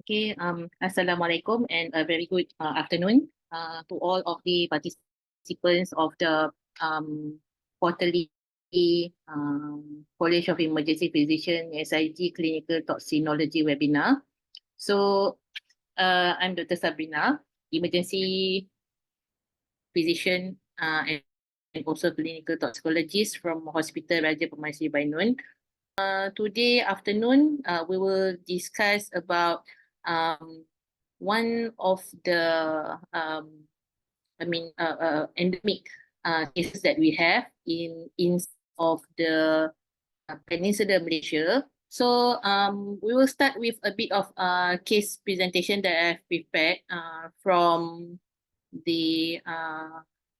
Okay, Assalamualaikum and a very good afternoon to all of the participants of the quarterly College of Emergency Physician SIG Clinical Toxinology webinar. So, I'm Dr. Sabrina, emergency physician and also clinical toxicologist from Hospital Raja Permaisuri Bainun. Today afternoon, we will discuss about one of the endemic cases that we have in of the Peninsula Malaysia. So we will start with a bit of case presentation that I've prepared from the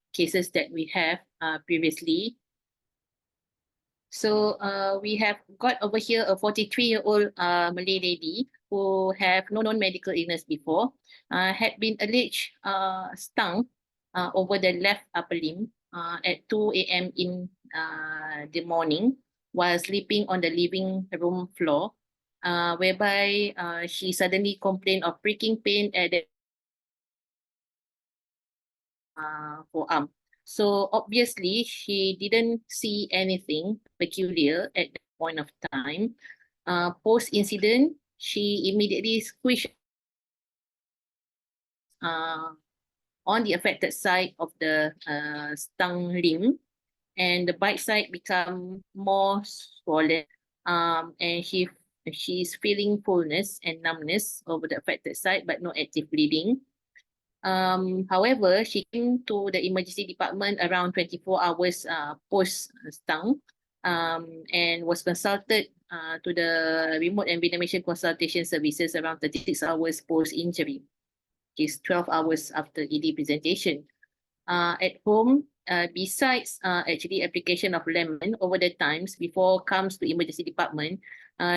cases that we have previously. So we have got over here a 43-year-old Malay lady who have no known medical illness before, had been alleged stung over the left upper limb at 2 a.m. in the morning while sleeping on the living room floor, whereby she suddenly complained of pricking pain at the forearm. So obviously, she didn't see anything peculiar at that point of time. Post-incident, she immediately squished on the affected side of the stung limb, and the bite side become more swollen, and she's feeling fullness and numbness over the affected side, but no active bleeding. However, she came to the emergency department around 24 hours post-stung and was consulted to the remote envenomation consultation services around 36 hours post-injury, which is 12 hours after ED presentation. At home, besides actually application of lemon over the times before comes to emergency department,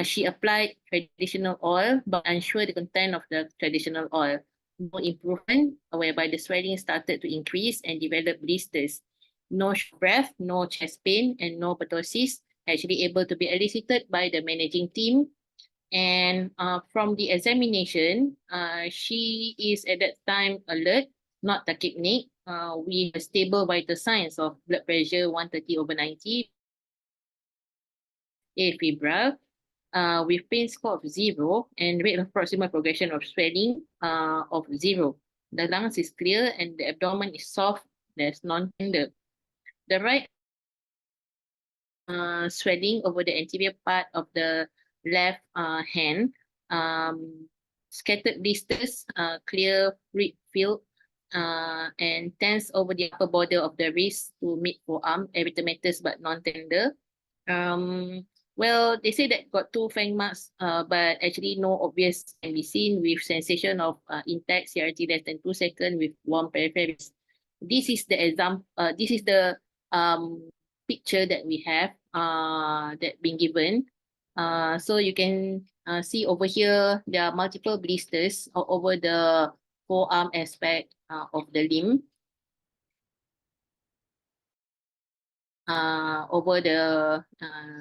she applied traditional oil but unsure the content of the traditional oil. No improvement, whereby the swelling started to increase and develop blisters. No breath, no chest pain, and no pertussis actually able to be elicited by the managing team. And from the examination, she is at that time alert, not tachypneic, with a stable vital signs of blood pressure 130/90, afebrile, with pain score of 0 and rate of proximal progression of swelling of 0. The lungs is clear and the abdomen is soft, there's non-tender. The right swelling over the anterior part of the left hand, scattered blisters, clear fluid filled, and tense over the upper border of the wrist to mid forearm, erythematous but non-tender. Well, they say that got 2 fang marks, but actually no obvious can be seen with sensation of intact CRT less than 2 seconds with warm periphery. This is the example. This is the picture that we have that been given. So you can see over here there are multiple blisters over the forearm aspect of the limb. Over the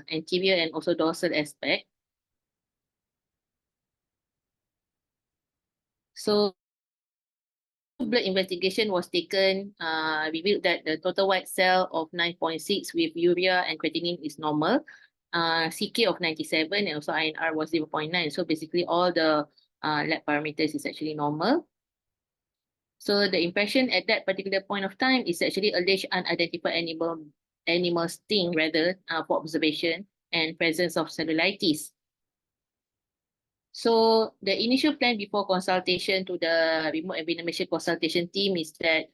anterior and also dorsal aspect. So blood investigation was taken, revealed that the total white cell of 9.6 with urea and creatinine is normal. CK of 97 and also INR was 0.9. So basically all the lab parameters is actually normal. So the impression at that particular point of time is actually alleged unidentified animal sting rather for observation and presence of cellulitis. So the initial plan before consultation to the remote envenomation consultation team is that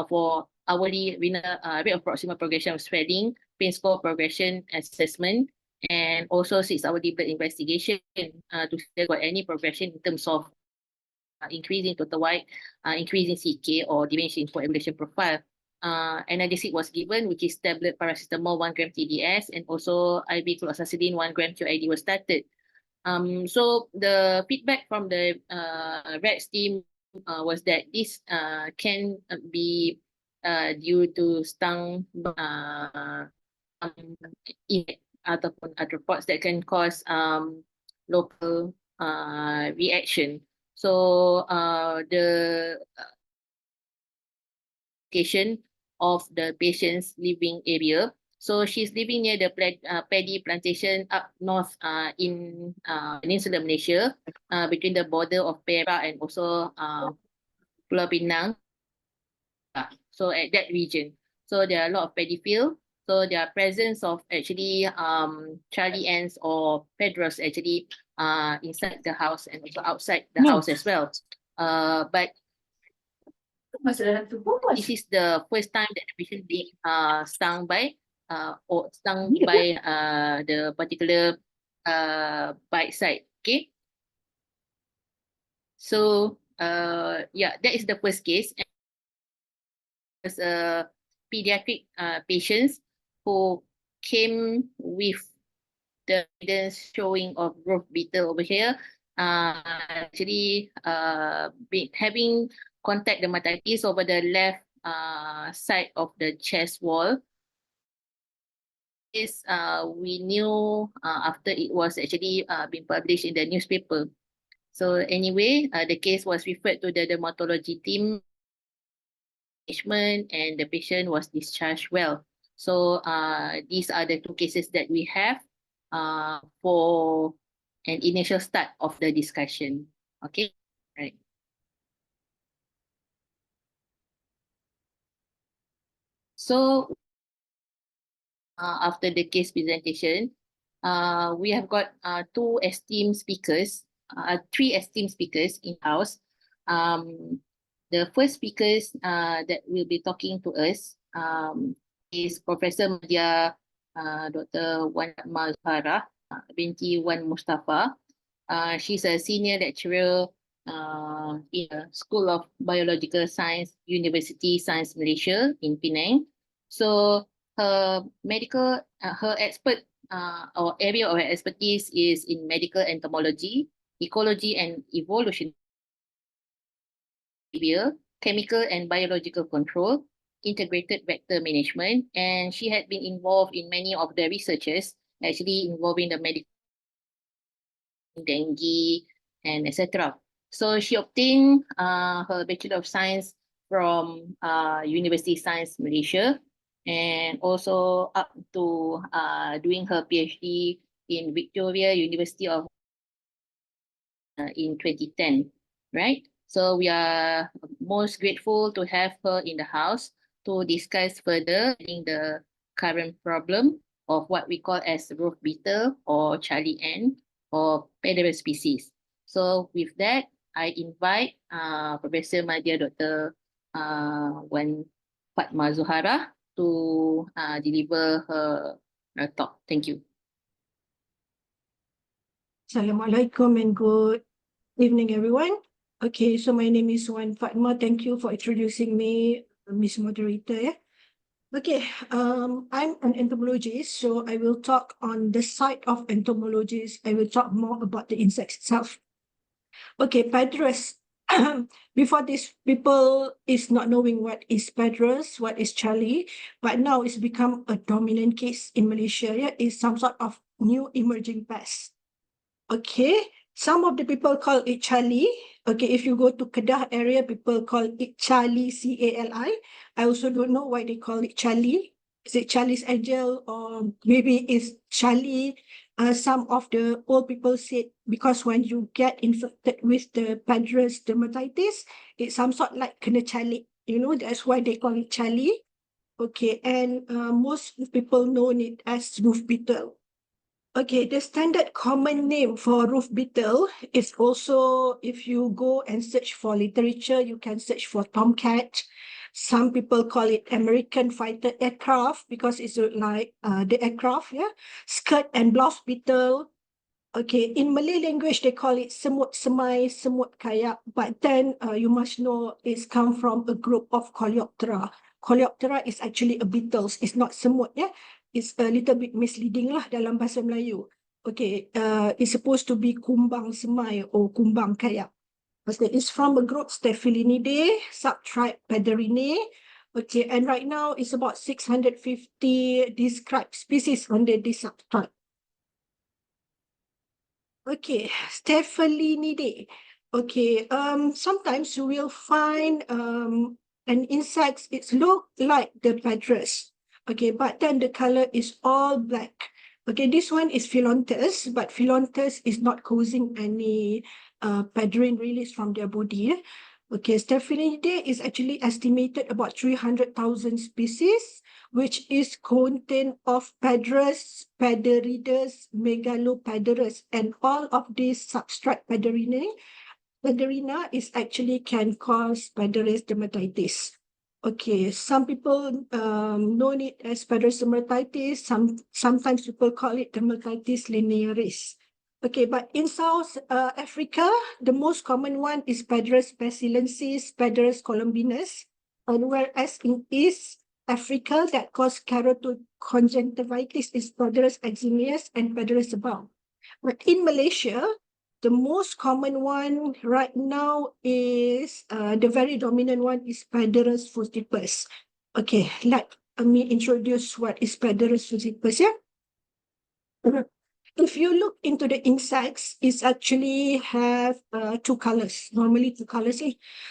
for hourly renal rate of proximal progression of swelling, pain score progression assessment, and also 6-hourly blood investigation to see if there got any progression in terms of increasing total white, increasing CK or diminishing coagulation profile. Analgesic was given, which is tablet paracetamol 1 gram TDS and also IV chlorhexidine 1 gram QID was started. So the feedback from the REX team was that this can be due to stung ataupun arthropods that can cause local reaction. So the location of the patient's living area. So she's living near the paddy plantation up north in Peninsular Malaysia, between the border of Perak and also Pulau Pinang. So at that region. So there are a lot of paddy field. So there are presence of actually Charlie ants or Paederus actually inside the house and also outside the house as well. But this is the first time that the patient being stung by the particular bite site. Okay. So yeah, that is the first case. And there's a pediatric patients who came with the evidence showing of growth beetle over here. Actually having contact dermatitis over the left side of the chest wall. This we knew after it was actually being published in the newspaper. So anyway, the case was referred to the dermatology team management and the patient was discharged well. So these are the two cases that we have for an initial start of the discussion. Okay, right. So after the case presentation, we have got three esteemed speakers in-house. The first speakers that will be talking to us is Professor Madya Dr. Wan Mazhara binti Wan Mustafa. She's a senior lecturer in the School of Biological Science, University Science Malaysia in Penang. So her expert or area of expertise is in medical entomology, ecology and evolution, behavior, chemical and biological control, integrated vector management, and she had been involved in many of the researches actually involving the medical, dengue, and etc. So she obtained her Bachelor of Science from University Science Malaysia, and also up to doing her PhD in Victoria University of in 2010, right? So we are most grateful to have her in the house to discuss further the current problem of what we call as roof beetle or Charlie ant or Paederus species. So with that, I invite Professor Madya Dr. Wan Fatma Zuhara to deliver her talk. Thank you. Assalamualaikum and good evening, everyone. Okay, so my name is Wan Fatma. Thank you for introducing me, Miss Moderator. Okay, I'm an entomologist, so I will talk on the side of entomologists. I will talk more about the insects itself. Okay, Paederus. Before this, people is not knowing what is Paederus, what is Charlie, but now it's become a dominant case in Malaysia. Yeah, it's some sort of new emerging pest. Okay, some of the people call it Charlie. Okay, if you go to Kedah area, people call it Charlie, C-A-L-I. I also don't know why they call it Charlie. Is it Charlie's Angel or maybe it's Charlie? Some of the old people said because when you get infected with the Paederus dermatitis, it's some sort like kena Charlie. You know, that's why they call it Charlie. Okay, and most people know it as roof beetle. Okay, the standard common name for roof beetle is also, if you go and search for literature, you can search for tomcat. Some people call it American fighter aircraft because it's like the aircraft, yeah. Skirt and bluff beetle. Okay, in Malay language, they call it semut semai, semut kayak. But then you must know it's come from a group of Coleoptera. Coleoptera is actually a beetles. It's not semut, yeah. It's a little bit misleading lah dalam bahasa Melayu. Okay, it's supposed to be kumbang semai or kumbang kayak. Okay, it's from a group Staphylidae, subtribe Paederinae. Okay, and right now it's about 650 described species under this subtribe. Okay, Staphylidae. Okay, sometimes you will find an insect, it look like the Paederus. Okay, but then the color is all black. Okay, this one is Phylontus, but Phylontus is not causing any Paederin release from their body. Okay, Stephanidae is actually estimated about 300,000 species, which is content of Paederus, Paederidus, Megalopaederus, and all of these substrate Paederinae. Paederina is actually can cause Paederus dermatitis. Okay, some people know it as Paederus dermatitis. Sometimes people call it dermatitis linearis. Okay, but in South Africa, the most common one is Paederus basilensis, Paederus columbinus, and whereas in East Africa, that cause keratoconjunctivitis is Paederus eczemaeus and Paederus abau. But in Malaysia, the most common one right now is the very dominant one is Paederus fucipus. Okay, let me introduce what is Paederus fucipus. Yeah. If you look into the insects, it's actually have two colors. Normally two colors.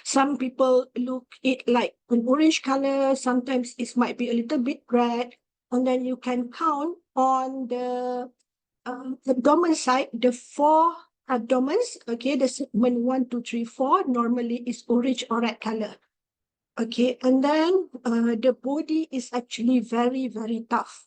Some people look it like an orange color. Sometimes it might be a little bit red. And then you can count on the abdomen side, the four abdomens, okay, the segment 1, 2, 3, 4 normally is orange or red color. Okay, and then the body is actually very, very tough.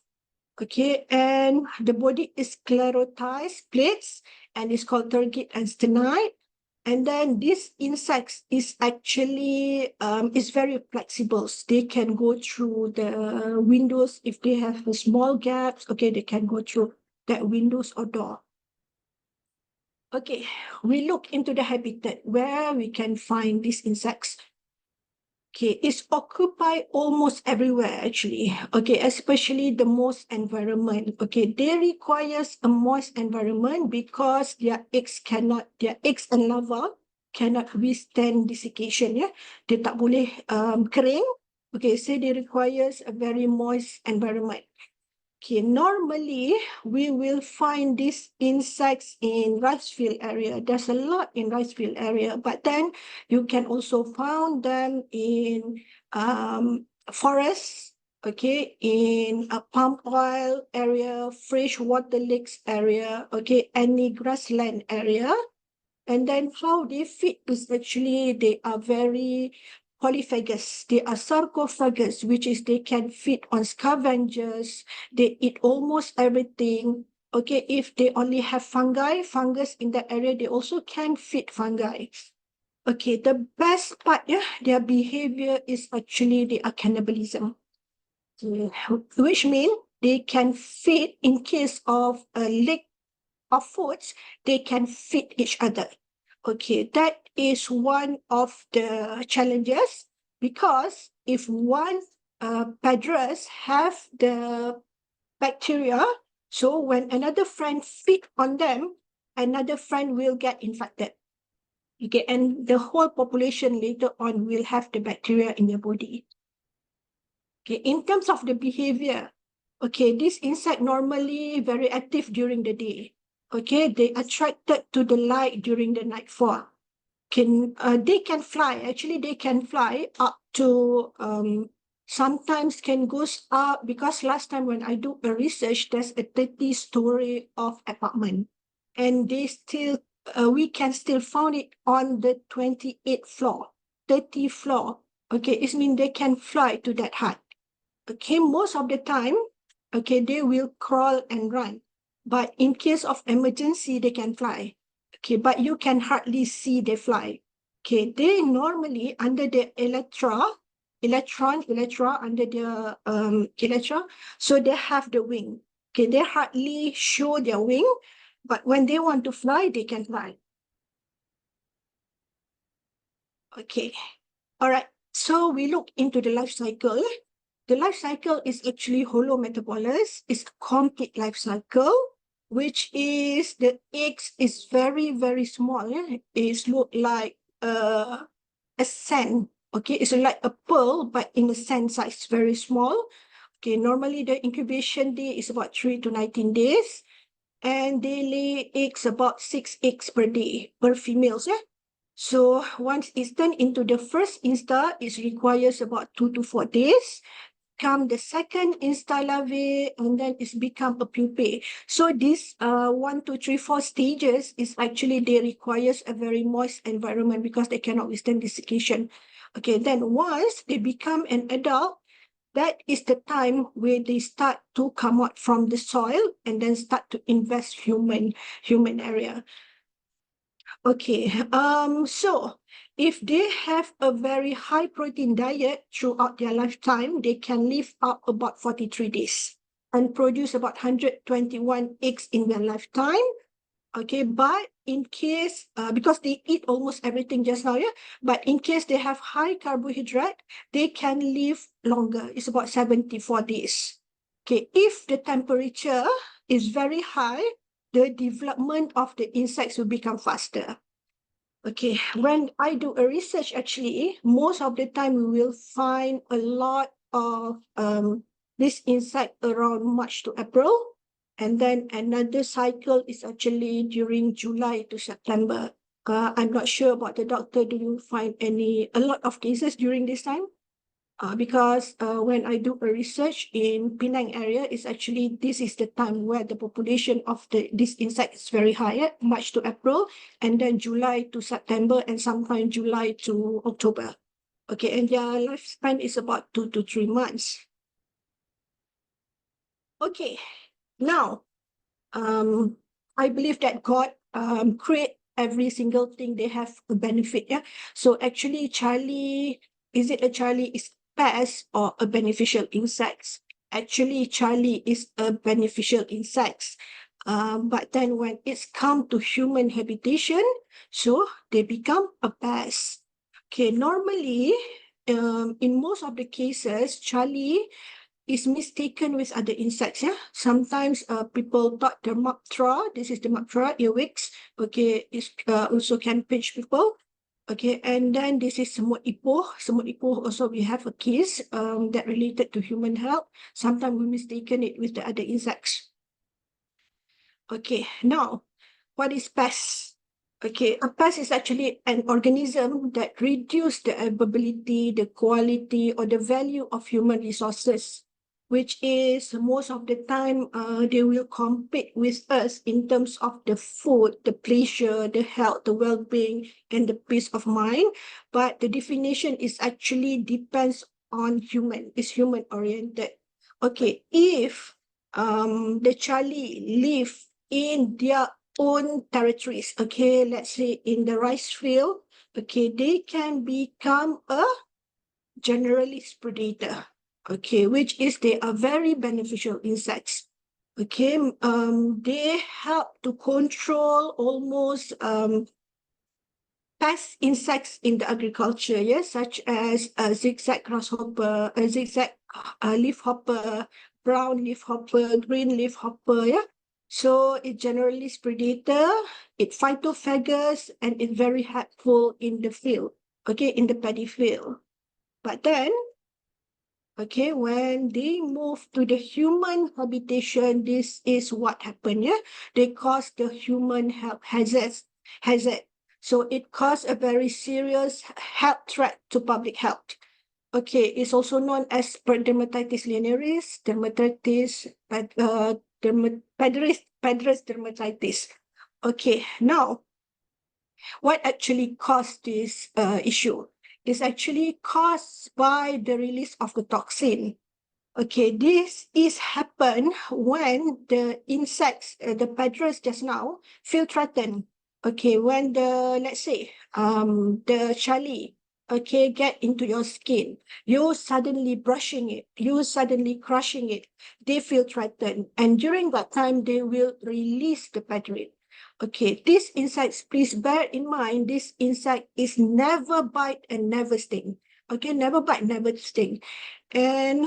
Okay, and the body is sclerotized plates and it's called tergite and stenite. And then these insects is actually is very flexible. They can go through the windows if they have a small gaps. Okay, they can go through that windows or door. Okay, we look into the habitat where we can find these insects. Okay, it's occupied almost everywhere actually. Okay, especially the moist environment. Okay, they requires a moist environment because their eggs and larva cannot withstand desiccation. Yeah, they tak boleh kering. Okay, so they requires a very moist environment. Okay, normally we will find these insects in rice field area. There's a lot in rice field area, but then you can also find them in forests, okay, in a palm oil area, freshwater lakes area, okay, any grassland area. And then how they feed is actually they are very polyphagous. They are sarcophagus, which is they can feed on scavengers. They eat almost everything. Okay, if they only have fungus in that area, they also can feed fungi. Okay, the best part, yeah, their behavior is actually they are cannibalism. Which means they can feed in case of a lack of foods, they can feed each other. Okay, that is one of the challenges because if one Paederus have the bacteria, so when another friend feed on them, another friend will get infected. Okay, and the whole population later on will have the bacteria in their body. Okay, in terms of the behavior, okay, this insect normally very active during the day. Okay, they attracted to the light during the nightfall. They can fly. Actually, they can fly up to sometimes can goes up because last time when I do a research, there's a 30-story of apartment, and they still we can still find it on the 28th floor, 30th floor. Okay, it means they can fly to that height. Okay, most of the time, okay, they will crawl and run. But in case of emergency, they can fly. Okay, but you can hardly see they fly. Okay, they normally under the elytra under the elytra, so they have the wing. Okay, they hardly show their wing, but when they want to fly, they can fly. Okay, all right. So we look into the life cycle. The life cycle is actually holometabolous. It's a complete life cycle, which is the eggs is very, very small. It look like a sand. Okay, it's like a pearl, but in the sand size, very small. Okay, normally the incubation day is about 3 to 19 days. And they lay eggs about 6 eggs per day per females. Yeah? So once it's turned into the first insta, it requires about 2 to 4 days. Come the second insta larvae, and then it's become a pupae. So this 1, 2, 3, 4 stages is actually they requires a very moist environment because they cannot withstand desiccation. Okay, then once they become an adult, that is the time where they start to come out from the soil and then start to invest human area. Okay, so if they have a very high protein diet throughout their lifetime, they can live up about 43 days and produce about 121 eggs in their lifetime. Okay, but in case, because they eat almost everything just now, yeah, but in case they have high carbohydrate, they can live longer. It's about 74 days. Okay, if the temperature is very high, the development of the insects will become faster. Okay, when I do a research, actually, most of the time we will find a lot of this insect around March to April. And then another cycle is actually during July to September. I'm not sure about the doctor. Do you find a lot of cases during this time? Because when I do a research in Penang area, it's actually this is the time where the population of this insect is very high, March to April, and then July to September, and sometimes July to October. Okay, and their lifespan is about 2 to 3 months. Okay, now I believe that God create every single thing they have a benefit. Yeah. So actually, Charlie, is it a Charlie is pest or a beneficial insects? Actually, Charlie is a beneficial insects. But then when it's come to human habitation, so they become a pest. Okay, normally, in most of the cases, Charlie is mistaken with other insects. Yeah, sometimes people thought the Maptra, this is the Maptra earwigs. Okay, is also can pinch people. Okay, and then this is semut ipoh. Semut ipoh also we have a case that related to human health. Sometimes we mistaken it with the other insects. Okay, now what is pest? Okay, a pest is actually an organism that reduce the ability, the quality, or the value of human resources, which is most of the time they will compete with us in terms of the food, the pleasure, the health, the well-being, and the peace of mind. But the definition is actually depends on human, is human-oriented. Okay, if the Charlie live in their own territories, okay, let's say in the rice field, okay, they can become a generalist predator, okay, which is they are very beneficial insects. Okay, they help to control almost pest insects in the agriculture, yes, such as a zigzag grasshopper, a zigzag leafhopper, brown leafhopper, green leafhopper, yeah. So it generally is predator, it phytophagus, and it's very helpful in the field, okay, in the paddy field. But then, okay, when they move to the human habitation, this is what happened, yeah? They cause the human health hazard. So it caused a very serious health threat to public health. Okay, it's also known as dermatitis linearis, Paederus dermatitis. Okay, now, what actually caused this issue? Is actually caused by the release of the toxin. Okay, this is happen when the insects, the Paederus just now, feel threatened. Okay, when the, let's say, the Charlie, okay, get into your skin, you suddenly brushing it, you suddenly crushing it, they feel threatened. And during that time, they will release the Paederus. Okay, these insects, please bear in mind, this insect is never bite and never sting. Okay, never bite, never sting. And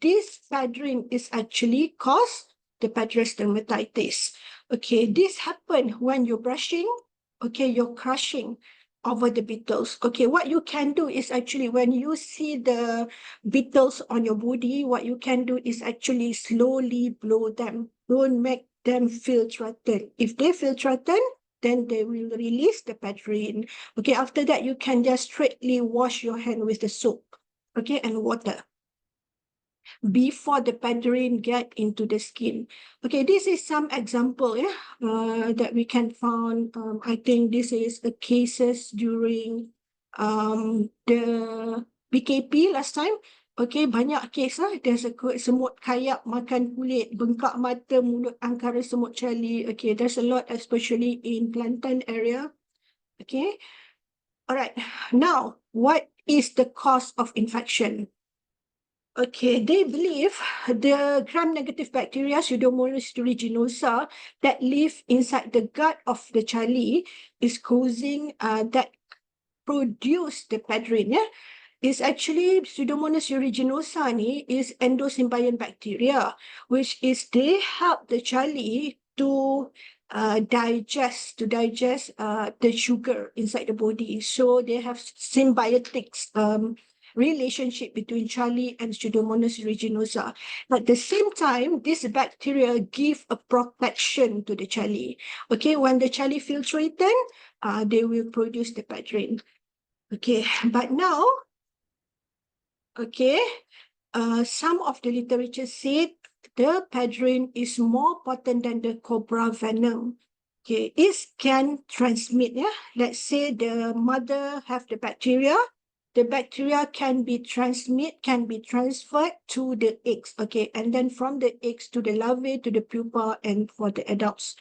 this pattern is actually caused the Paederus dermatitis. Okay, this happen when you're brushing, okay, you're crushing over the beetles. Okay, what you can do is actually when you see the beetles on your body, what you can do is actually slowly blow them. Don't make them feel threatened. If they feel threatened, then they will release the Paederus. Okay, after that, you can just straightly wash your hand with the soap, okay, and water before the Paederus get into the skin. Okay, this is some example, that we can find. I think this is the cases during the PKP last time. Okay, banyak kes lah. There's a semut kayak makan kulit, bengkak mata, mulut angkara semut cali. Okay, there's a lot, especially in Kelantan area. Okay, all right. Now, what is the cause of infection? Okay, they believe the gram-negative bacteria Pseudomonas aeruginosa that live inside the gut of the chali is causing that produce the Paederus. Yeah? Is actually Pseudomonas aeruginosa ni is endosymbiont bacteria, which is they help the chali to digest the sugar inside the body. So they have symbiotics relationship between chali and Pseudomonas aeruginosa. At the same time, this bacteria give a protection to the chali. Okay, when the chali feels threatened, they will produce the Paederus. Okay, but now, okay, some of the literature said the Paederus is more potent than the cobra venom. Okay, it can transmit, yeah. Let's say the mother have the bacteria can be transferred to the eggs, okay, and then from the eggs to the larvae, to the pupa, and for the adults.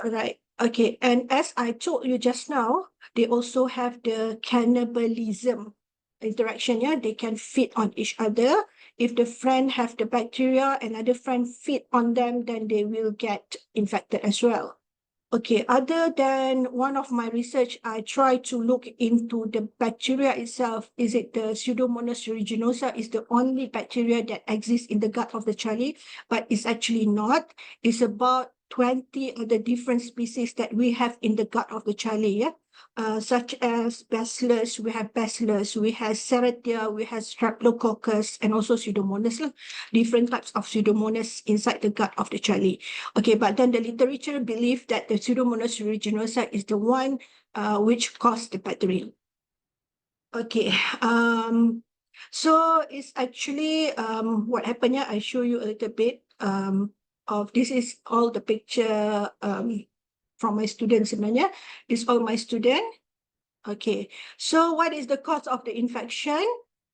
All right, okay, and as I told you just now, they also have the cannibalism interaction, yeah, they can feed on each other. If the friend have the bacteria, another friend feed on them, then they will get infected as well. Okay, other than one of my research, I try to look into the bacteria itself. Is it the Pseudomonas aeruginosa is the only bacteria that exists in the gut of the chali? But it's actually not. It's about 20 other different species that we have in the gut of the chali, yeah? Such as Bacillus, we have Serratia, we have Streptococcus, and also Pseudomonas, different types of Pseudomonas inside the gut of the chali. Okay, but then the literature believe that the Pseudomonas aeruginosa is the one which caused the Paederus. Okay, so it's actually what happened here. I show you a little bit of this is all the picture from my students sebenarnya. It's all my student. Okay, so what is the cause of the infection?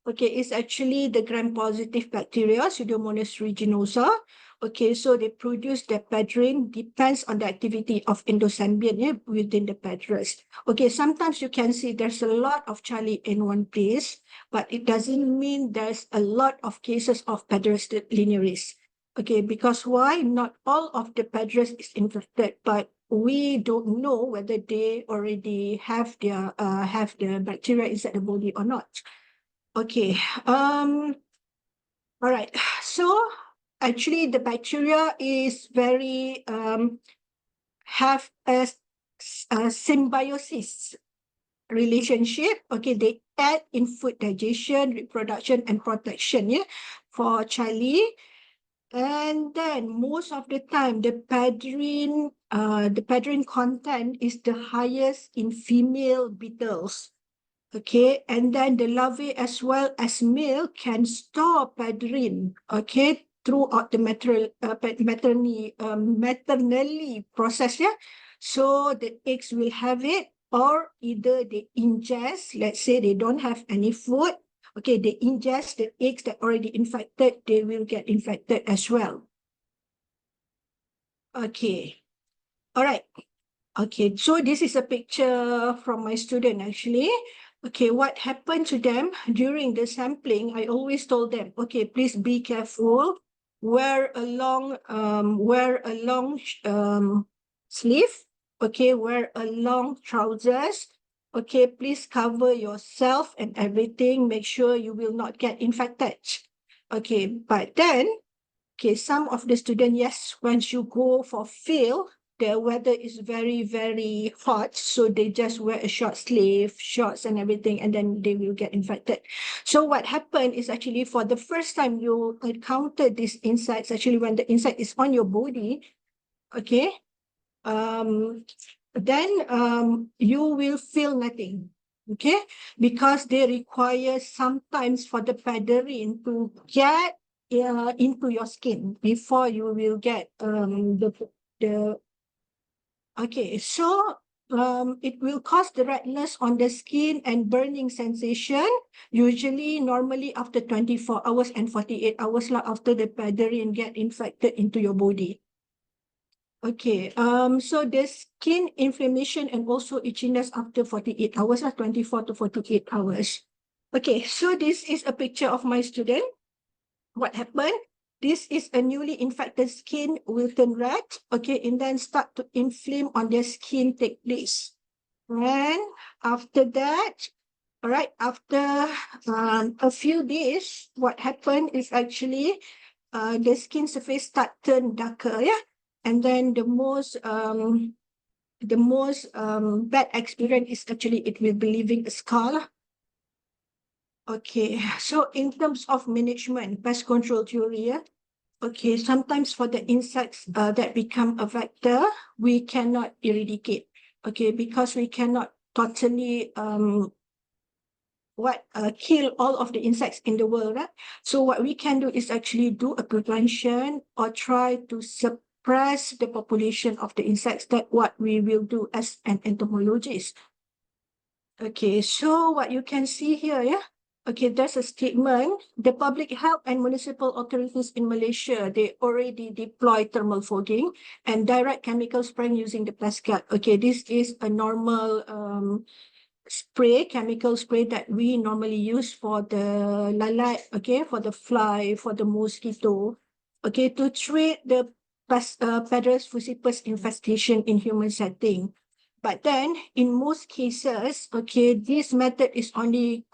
Okay, it's actually the gram-positive bacteria, Pseudomonas aeruginosa. Okay, so they produce the Paederus, depends on the activity of endosymbiont, yeah, within the Paederus. Okay, sometimes you can see there's a lot of chali in one place, but it doesn't mean there's a lot of cases of Paederus linearis. Okay, because why? Not all of the Paederus is infected, but we don't know whether they already have the bacteria inside the body or not. Okay, all right. So actually the bacteria is very have a symbiosis relationship. Okay, they add in food digestion, reproduction, and protection, yeah, for chali. And then most of the time, the Paederus content is the highest in female beetles. Okay, and then the larvae as well as male can store Paederus, okay, throughout the maternally process, yeah. So the eggs will have it, or either they ingest, let's say they don't have any food, okay, they ingest the eggs that already infected, they will get infected as well. Okay, all right. Okay, so this is a picture from my student actually. Okay, what happened to them during the sampling? I always told them, okay, please be careful. Wear a long sleeve. Okay, wear a long trousers. Okay, please cover yourself and everything. Make sure you will not get infected. Okay, but then, okay, some of the students, yes, once you go for field, the weather is very, very hot. So they just wear a short sleeve, shorts and everything, and then they will get infected. So what happened is actually for the first time you encounter these insects, actually when the insect is on your body, okay, then you will feel nothing. Okay, because they require sometimes for the Paederus to get into your skin before you will get the okay. So it will cause the redness on the skin and burning sensation, usually normally after 24 hours and 48 hours after the Paederus get infected into your body. Okay, so the skin inflammation and also itchiness after 48 hours, 24 to 48 hours. Okay, so this is a picture of my student. What happened? This is a newly infected skin will turn red, okay, and then start to inflame on their skin take place. And after that, all right, after a few days, what happened is actually the skin surface start turn darker, yeah. And then the most bad experience is actually it will be leaving a scar. Okay, so in terms of management, pest control theory, yeah. Okay, sometimes for the insects that become a vector, we cannot eradicate. Okay, because we cannot totally kill all of the insects in the world, right? So what we can do is actually do a prevention or try to suppress the population of the insects. That's what we will do as an entomologist. Okay, so what you can see here, yeah? Okay, there's a statement. The public health and municipal authorities in Malaysia, they already deploy thermal fogging and direct chemical spraying using the pest guard. Okay, this is a normal spray, chemical spray that we normally use for the lalat, okay, for the fly, for the mosquito, okay, to treat the Paederus fucipus infestation in human setting. But then, in most cases, okay, this method is only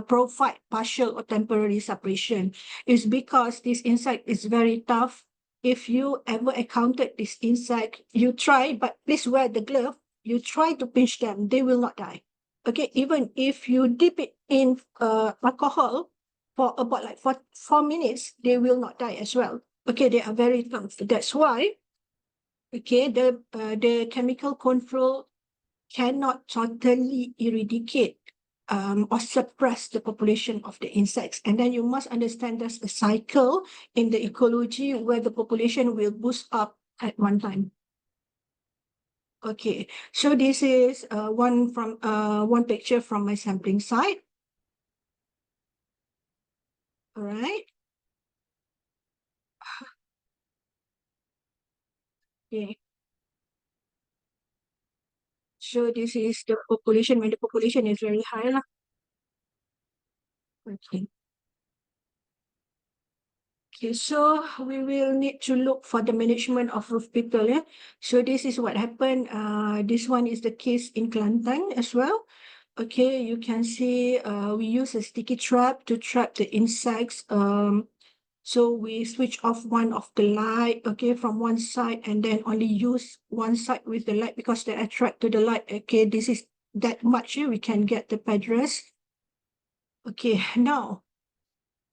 provide partial or temporary suppression. It's because this insect is very tough. If you ever encountered this insect, you try, but please wear the glove. You try to pinch them, they will not die. Okay, even if you dip it in alcohol for about like 4 minutes, they will not die as well. Okay, they are very tough. That's why, okay, the chemical control cannot totally eradicate or suppress the population of the insects. And then you must understand there's a cycle in the ecology where the population will boost up at one time. Okay, so this is one picture from my sampling site. All right. Okay. So this is the population when the population is very high lah. Okay. Okay, so we will need to look for the management of roof beetle. Yeah? So this is what happened. This one is the case in Kelantan as well. Okay, you can see we use a sticky trap to trap the insects. So we switch off one of the light, okay, from one side and then only use one side with the light because they attract to the light. Okay, this is that much we can get the Paederus. Okay, now,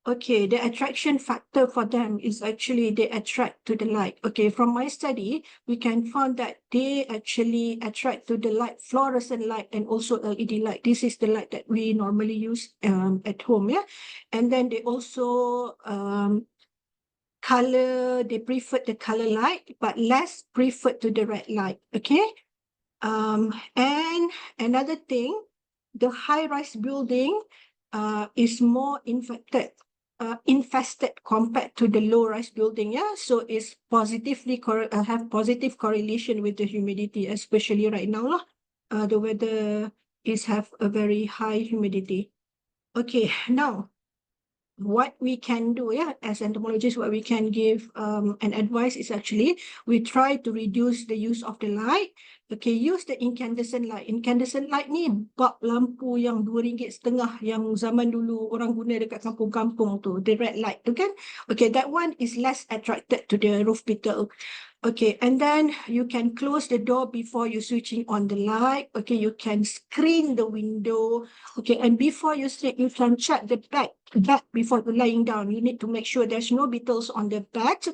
okay, the attraction factor for them is actually they attract to the light. Okay, from my study, we can find that they actually attract to the light, fluorescent light and also LED light. This is the light that we normally use at home, yeah. And then they also color, they prefer the color light, but less prefer to the red light, okay? And another thing, the high-rise building is more infested compared to the low-rise building, yeah? So it's positively have positive correlation with the humidity, especially right now, lah. The weather is have a very high humidity. Okay, now, what we can do, yeah, as entomologists, what we can give an advice is actually we try to reduce the use of the light. Okay, use the incandescent light. Incandescent light ni bak lampu yang RM2.5 yang zaman dulu orang guna dekat kampung-kampung tu, the red light tu kan. Okay, that one is less attracted to the roof beetle. Okay, and then you can close the door before you switching on the light. Okay, you can screen the window. Okay, and before you sleep, you can check the bed before lying down. You need to make sure there's no beetles on the bed.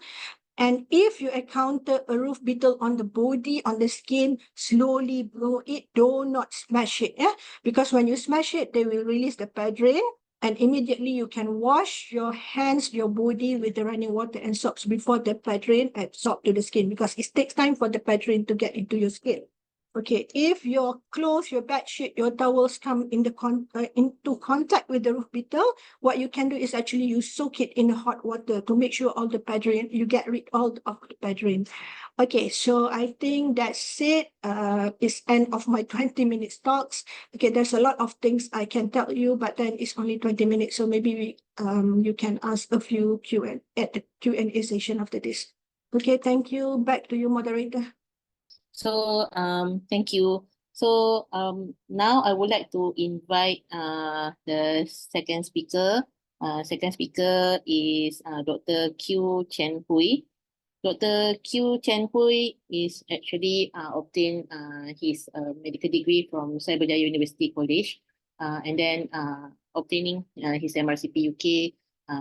And if you encounter a roof beetle on the body, on the skin, slowly blow it. Do not smash it, yeah? Because when you smash it, they will release the paedrin, and immediately you can wash your hands, your body with the running water and soaps before the paedrin absorb to the skin, because it takes time for the paedrin to get into your skin. Okay, if your clothes, your bed sheet, your towels come into contact with the roof beetle, what you can do is actually you soak it in hot water to make sure all the paedrin, you get rid all of the paedrin. Okay, so I think that's it. It's end of my 20 minutes talks. Okay, there's a lot of things I can tell you, but then it's only 20 minutes, so maybe you can ask a few Q&A at the Q&A session after this. Okay, thank you. Back to you, moderator. So thank you. So now I would like to invite the second speaker. Second speaker is Dr. Q Chen Hui. Dr. Q Chen Hui is actually obtained his medical degree from Cyberjaya University College, and then obtaining his MRCP UK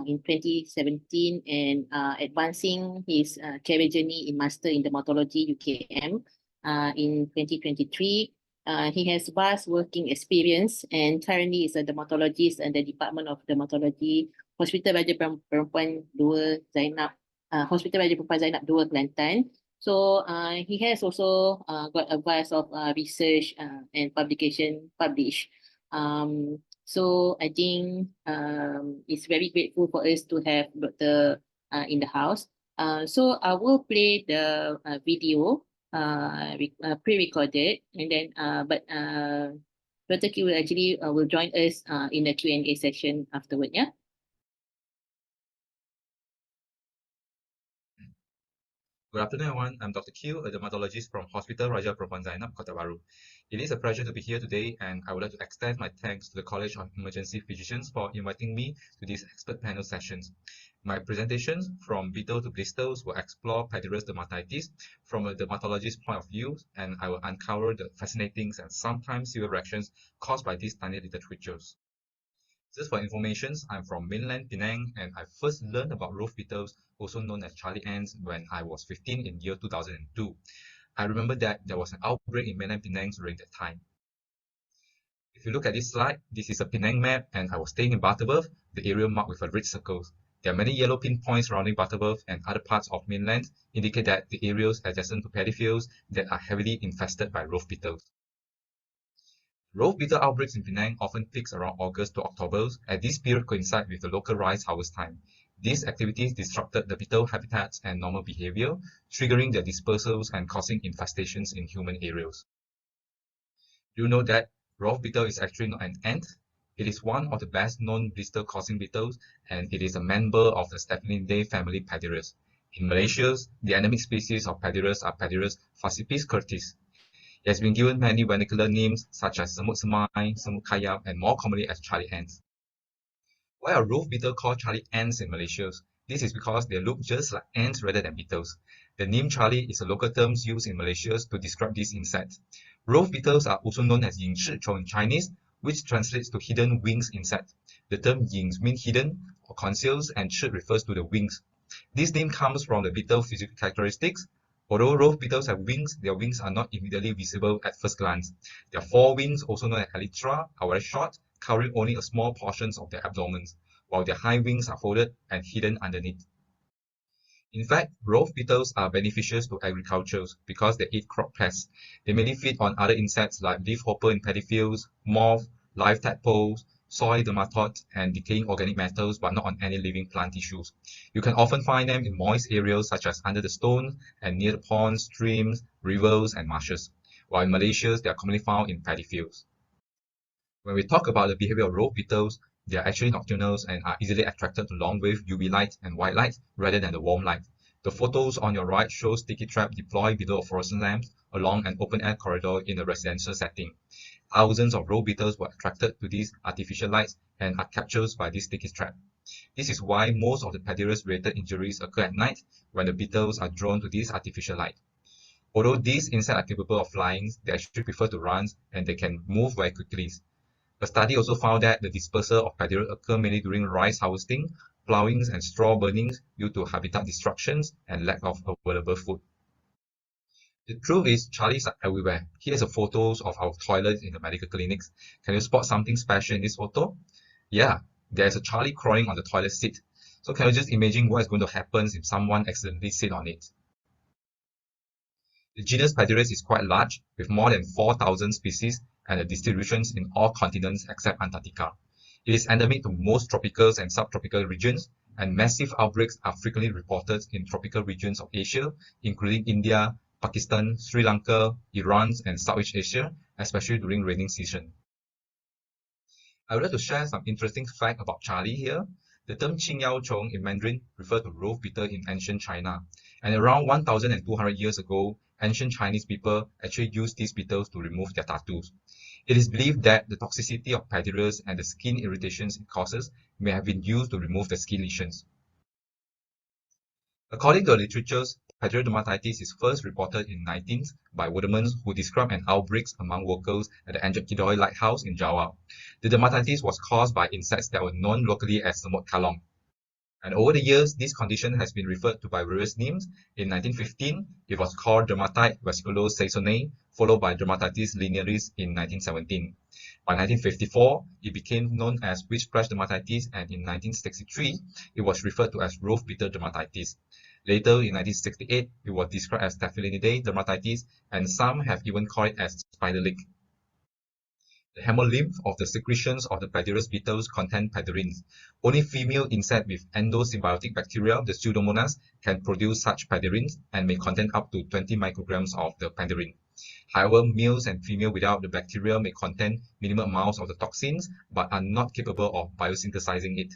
in 2017, and advancing his career journey in Master in Dermatology UKM in 2023. He has vast working experience and currently is a dermatologist in the Department of Dermatology, Hospital Raja Perempuan 2 Zainab, Hospital Raja Perempuan Zainab 2 Kelantan. So he has also got a vast of research and publication published. So I think it's very grateful for us to have Dr. In the house. So I will play the video pre-recorded, and then but Dr. Q will actually will join us in the Q&A session afterward. Yeah. Good afternoon, everyone. I'm Dr. Q, a dermatologist from Hospital Raja Perempuan Zainab, Kota Baru. It is a pleasure to be here today, and I would like to extend my thanks to the College of Emergency Physicians for inviting me to these expert panel sessions. My presentations, from beetle to blisters, will explore Paederus dermatitis from a dermatologist's point of view, and I will uncover the fascinating and sometimes severe reactions caused by these tiny little creatures. Just for information, I'm from mainland Penang, and I first learned about roof beetles, also known as Charlie ants, when I was 15 in year 2002. I remember that there was an outbreak in mainland Penang during that time. If you look at this slide, this is a Penang map, and I was staying in Butterworth, the area marked with a red circle. There are many yellow pinpoints surrounding Butterworth, and other parts of mainland indicate that the areas adjacent to paddy fields that are heavily infested by roof beetles. Roof beetle outbreaks in Penang often peaks around August to October, as this period coincides with the local rice harvest time. These activities disrupted the beetle habitats and normal behavior, triggering their dispersals and causing infestations in human areas. Do you know that roof beetle is actually not an ant? It is one of the best known blister-causing beetles, and it is a member of the Staphylidae family Paederus. In Malaysia, the endemic species of Paederus are Paederus falciparum curtis. It has been given many vernacular names such as semut semai, semut kayap, and more commonly as Charlie ants. Why are roof beetle called Charlie ants in Malaysia? This is because they look just like ants rather than beetles. The name Charlie is a local term used in Malaysia to describe these insects. Roof beetles are also known as yin shi chou in Chinese, which translates to hidden wings insect. The term yin means hidden or conceals, and shi refers to the wings. This name comes from the beetle physical characteristics. Although roof beetles have wings, their wings are not immediately visible at first glance. Their forewings, also known as elytra, are very short, covering only a small portion of their abdomen, while their hind wings are folded and hidden underneath. In fact, roof beetles are beneficial to agriculture because they eat crop pests. They mainly feed on other insects like leafhopper in paddy fields, moth, live tadpoles, soil nematodes, and decaying organic matters, but not on any living plant tissues. You can often find them in moist areas such as under the stones and near the ponds, streams, rivers, and marshes, while in Malaysia, they are commonly found in paddy fields. When we talk about the behavior of roof beetles, they are actually nocturnals and are easily attracted to long-wave UV light and white light rather than the warm light. The photos on your right show sticky trap deployed below a fluorescent lamp along an open-air corridor in a residential setting. Thousands of roof beetles were attracted to these artificial lights and are captured by this sticky trap. This is why most of the Paederus-related injuries occur at night when the beetles are drawn to this artificial light. Although these insects are capable of flying, they actually prefer to run, and they can move very quickly. A study also found that the dispersal of Paederus occur mainly during rice harvesting, ploughings and straw burnings due to habitat destructions and lack of available food. The truth is, Charlies are everywhere. Here's a photos of our toilets in the medical clinics. Can you spot something special in this photo? Yeah, there's a Charlie crawling on the toilet seat. So can you just imagine what is going to happen if someone accidentally sit on it? The genus Paederus is quite large, with more than 4,000 species and the distributions in all continents except Antarctica. It is endemic to most tropical and subtropical regions, and massive outbreaks are frequently reported in tropical regions of Asia, including India, Pakistan, Sri Lanka, Iran, and Southeast Asia, especially during rainy season. I would like to share some interesting fact about Charlie here. The term Qing Yao Chong in Mandarin refers to rove beetle in ancient China. And around 1,200 years ago, ancient Chinese people actually used these beetles to remove their tattoos. It is believed that the toxicity of Paederus and the skin irritations it causes may have been used to remove the skin lesions. According to the literatures, Paederus dermatitis is first reported in 19th by Woodmans, who described an outbreak among workers at the Anjak lighthouse in Java. The dermatitis was caused by insects that were known locally as semut kalong. And over the years, this condition has been referred to by various names. In 1915, it was called dermatite vesiculo-saisonale, followed by dermatitis linearis in 1917. By 1954, it became known as witchflesh dermatitis, and in 1963, it was referred to as rove beetle dermatitis. Later, in 1968, it was described as Staphylinidae dermatitis, and some have even called it as spider leg. The hemolymph of the secretions of the Paederus beetles contain paederins. Only female insects with endosymbiotic bacteria, the Pseudomonas, can produce such paederins and may contain up to 20 micrograms of the paederin. However, males and females without the bacteria may contain minimal amounts of the toxins but are not capable of biosynthesizing it.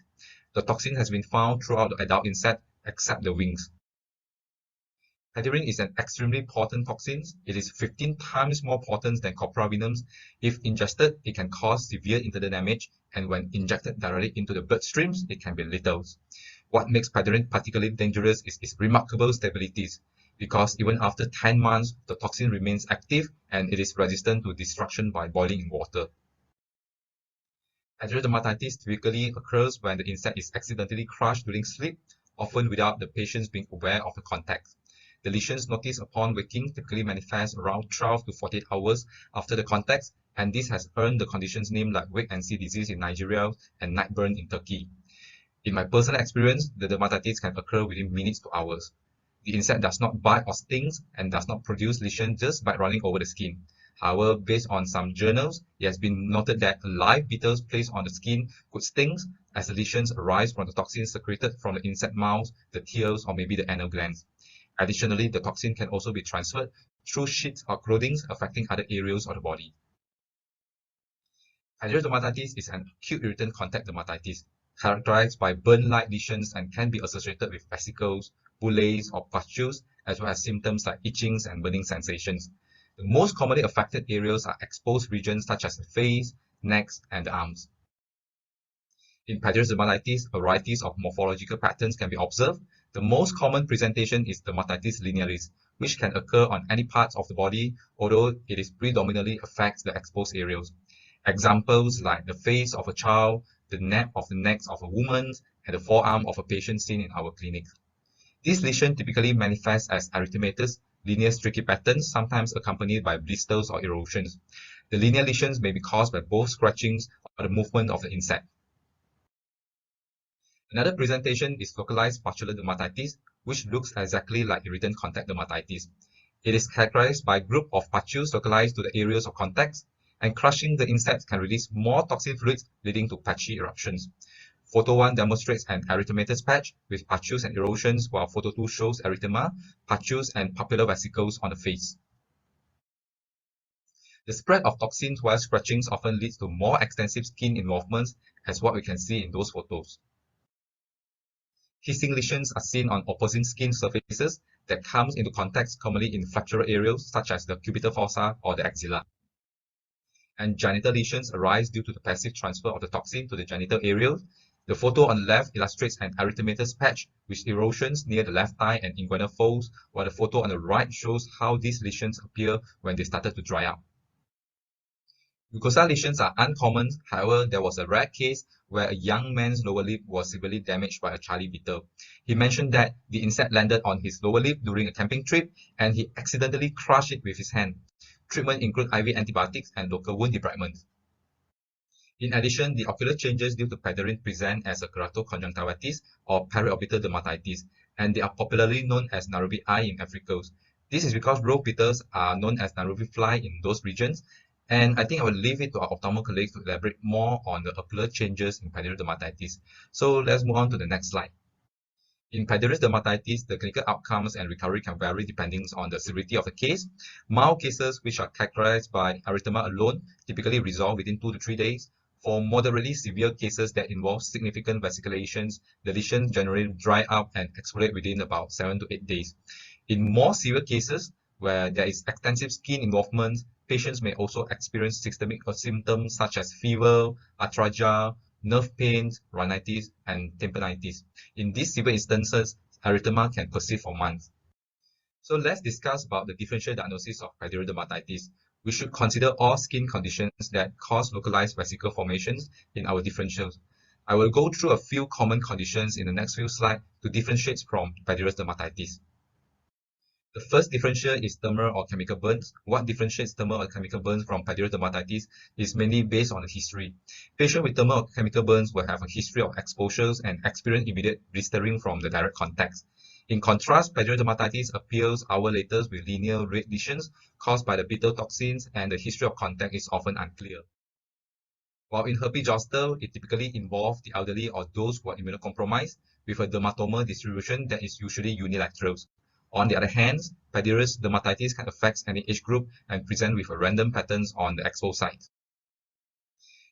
The toxin has been found throughout the adult insect except the wings. Paederin is an extremely potent toxin. It is 15 times more potent than copra venoms. If ingested, it can cause severe internal damage, and when injected directly into the bloodstreams, it can be lethal. What makes Paederin particularly dangerous is its remarkable stability, because even after 10 months, the toxin remains active and it is resistant to destruction by boiling in water. Paederus dermatitis typically occurs when the insect is accidentally crushed during sleep, often without the patient being aware of the contact. The lesions noticed upon waking typically manifest around 12 to 48 hours after the contact, and this has earned the conditions named like wait and see disease in Nigeria and night burn in Turkey. In my personal experience, the dermatitis can occur within minutes to hours. The insect does not bite or stings and does not produce lesions just by running over the skin. However, based on some journals, it has been noted that live beetles placed on the skin could sting as the lesions arise from the toxins secreted from the insect mouth, the tears, or maybe the anal glands. Additionally, the toxin can also be transferred through sheets or clothing, affecting other areas of the body. Paederus dermatitis is an acute irritant contact dermatitis, characterized by burn-like lesions and can be associated with vesicles, bullae, or pustules, as well as symptoms like itchings and burning sensations. The most commonly affected areas are exposed regions such as the face, necks, and the arms. In Paederus dermatitis, varieties of morphological patterns can be observed. The most common presentation is dermatitis linearis, which can occur on any parts of the body, although it is predominantly affects the exposed areas. Examples like the face of a child, the nape of the neck of a woman, and the forearm of a patient seen in our clinic. These lesions typically manifest as erythematous, linear streaky patterns, sometimes accompanied by blisters or erosions. The linear lesions may be caused by both scratchings or the movement of the insect. Another presentation is localized pustular dermatitis, which looks exactly like irritant contact dermatitis. It is characterized by a group of pustules localized to the areas of contact, and crushing the insect can release more toxin fluids, leading to patchy eruptions. Photo 1 demonstrates an erythematous patch with pustules and erosions, while Photo 2 shows erythema, pustules, and papular vesicles on the face. The spread of toxins while scratchings often leads to more extensive skin involvements, as what we can see in those photos. Hissing lesions are seen on opposing skin surfaces that comes into contact commonly in flexural areas such as the cubital fossa or the axilla. And genital lesions arise due to the passive transfer of the toxin to the genital area. The photo on the left illustrates an erythematous patch with erosions near the left thigh and inguinal folds, while the photo on the right shows how these lesions appear when they started to dry up. Mucosal lesions are uncommon. However, there was a rare case where a young man's lower lip was severely damaged by a Charlie beetle. He mentioned that the insect landed on his lower lip during a camping trip and he accidentally crushed it with his hand. Treatment include IV antibiotics and local wound debridement. In addition, the ocular changes due to Paederus present as a keratoconjunctivitis or periorbital dermatitis, and they are popularly known as Nairobi eye in Africans. This is because rove beetles are known as Nairobi fly in those regions, and I think I will leave it to our ophthalmo colleagues to elaborate more on the ocular changes in Paederus dermatitis. So let's move on to the next slide. In Paederus dermatitis, the clinical outcomes and recovery can vary depending on the severity of the case. Mild cases, which are characterized by erythema alone, typically resolve within 2 to 3 days. For moderately severe cases that involve significant vasculations, the lesions generally dry up and exfoliate within about 7 to 8 days. In more severe cases, where there is extensive skin involvement, patients may also experience systemic symptoms such as fever, arthralgia, nerve pains, rhinitis, and tympanitis. In these severe instances, erythema can persist for months. So let's discuss about the differential diagnosis of Paederus dermatitis. We should consider all skin conditions that cause localized vesicle formations in our differentials. I will go through a few common conditions in the next few slides to differentiate from Paederus dermatitis. The first differential is thermal or chemical burns. What differentiates thermal or chemical burns from Paederus dermatitis is mainly based on the history. Patients with thermal or chemical burns will have a history of exposures and experience immediate blistering from the direct contacts. In contrast, Paederus dermatitis appears hours later with linear red lesions caused by the beetle toxins, and the history of contact is often unclear. While in herpes zoster, it typically involves the elderly or those who are immunocompromised with a dermatoma distribution that is usually unilateral. On the other hand, Paederus dermatitis can affect any age group and present with a random patterns on the exposed site.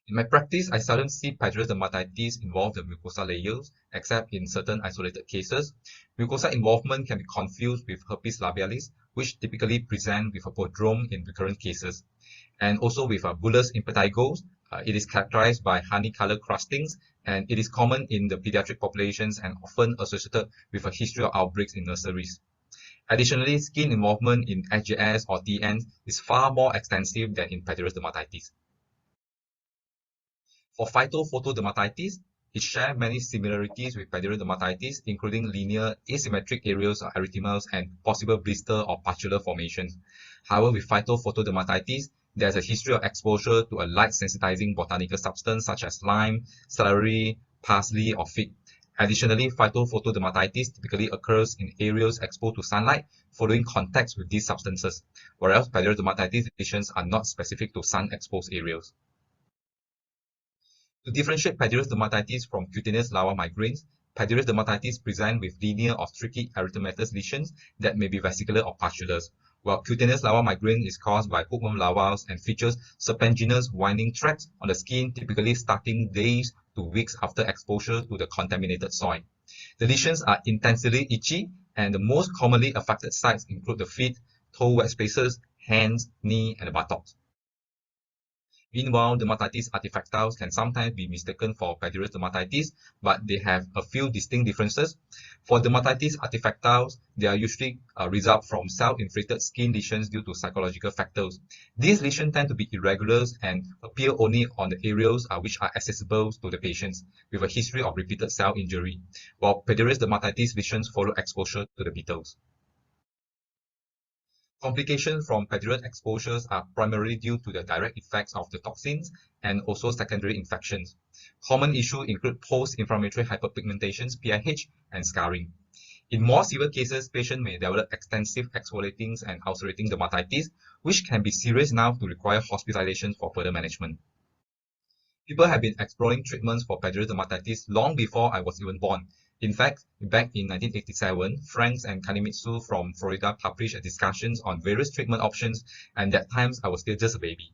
In my practice, I seldom see Paederus dermatitis involve the mucosal layers, except in certain isolated cases. Mucosal involvement can be confused with herpes labialis, which typically present with a prodrome in recurrent cases. And also with bullous impetigo, it is characterized by honey-colored crustings, and it is common in the pediatric populations and often associated with a history of outbreaks in nurseries. Additionally, skin involvement in SJS or TN is far more extensive than in Paederus dermatitis. For phytophotodermatitis, it shares many similarities with Paederus dermatitis, including linear asymmetric areas of erythemas and possible blister or pustular formations. However, with phytophotodermatitis, there is a history of exposure to a light sensitizing botanical substance such as lime, celery, parsley, or fig. Additionally, phytophotodermatitis typically occurs in areas exposed to sunlight following contacts with these substances, whereas Paederus dermatitis lesions are not specific to sun-exposed areas. To differentiate Paederus dermatitis from cutaneous larva migraines, Paederus dermatitis present with linear or streaky erythematous lesions that may be vesicular or pustular, while cutaneous larva migraine is caused by hookworm larvae and features serpentinous winding tracts on the skin, typically starting days to weeks after exposure to the contaminated soil. The lesions are intensely itchy, and the most commonly affected sites include the feet, toe wet spaces, hands, knee, and the buttocks. Meanwhile, dermatitis artifactiles can sometimes be mistaken for Paederus dermatitis, but they have a few distinct differences. For dermatitis artifactiles, they are usually result from self-inflicted skin lesions due to psychological factors. These lesions tend to be irregular and appear only on the areas which are accessible to the patients with a history of repeated self-injury, while Paederus dermatitis lesions follow exposure to the beetles. Complications from Paederus exposures are primarily due to the direct effects of the toxins and also secondary infections. Common issues include post-inflammatory hyperpigmentations, PIH, and scarring. In more severe cases, patients may develop extensive exfoliating and ulcerating dermatitis, which can be serious enough to require hospitalization for further management. People have been exploring treatments for Paederus dermatitis long before I was even born. In fact, back in 1987, Franks and Kanemitsu from Florida published discussions on various treatment options, and at times I was still just a baby.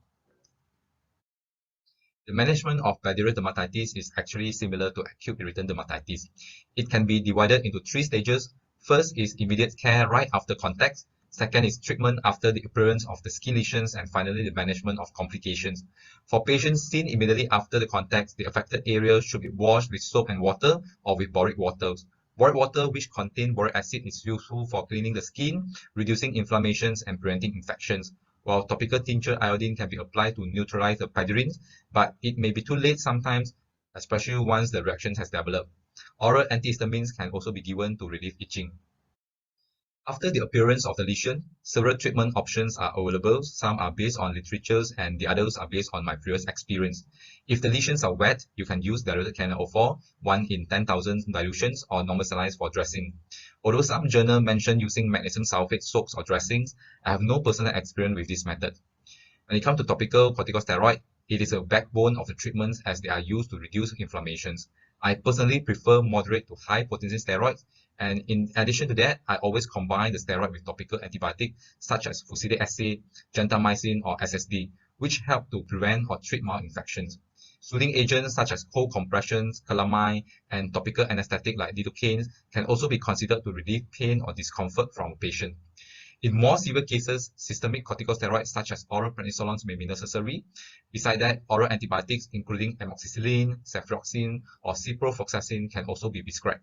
The management of Paederus dermatitis is actually similar to acute irritant dermatitis. It can be divided into 3 stages. First is immediate care right after contact. Second is treatment after the appearance of the skin lesions, and finally the management of complications. For patients seen immediately after the contact, the affected area should be washed with soap and water or with boric water. Boric water, which contains boric acid, is useful for cleaning the skin, reducing inflammations, and preventing infections. while topical tincture iodine can be applied to neutralize the paedurins, but it may be too late sometimes, especially once the reaction has developed. Oral antihistamines can also be given to relieve itching. After the appearance of the lesion, several treatment options are available. Some are based on literatures and the others are based on my previous experience. If the lesions are wet, you can use diluted CanO4, 1 in 10,000 dilutions, or normal saline for dressing. Although some journals mention using magnesium sulfate soaps or dressings, I have no personal experience with this method. When it comes to topical corticosteroid, it is a backbone of the treatments as they are used to reduce inflammations. I personally prefer moderate to high potency steroids, and in addition to that, I always combine the steroid with topical antibiotic such as fusidic acid, gentamicin, or SSD, which help to prevent or treat mild infections. Soothing agents such as cold compressions, calamine, and topical anesthetic like lidocaine can also be considered to relieve pain or discomfort from a patient. In more severe cases, systemic corticosteroids such as oral prednisolone may be necessary. Besides that, oral antibiotics including amoxicillin, ceftriaxone, or ciprofloxacin can also be prescribed.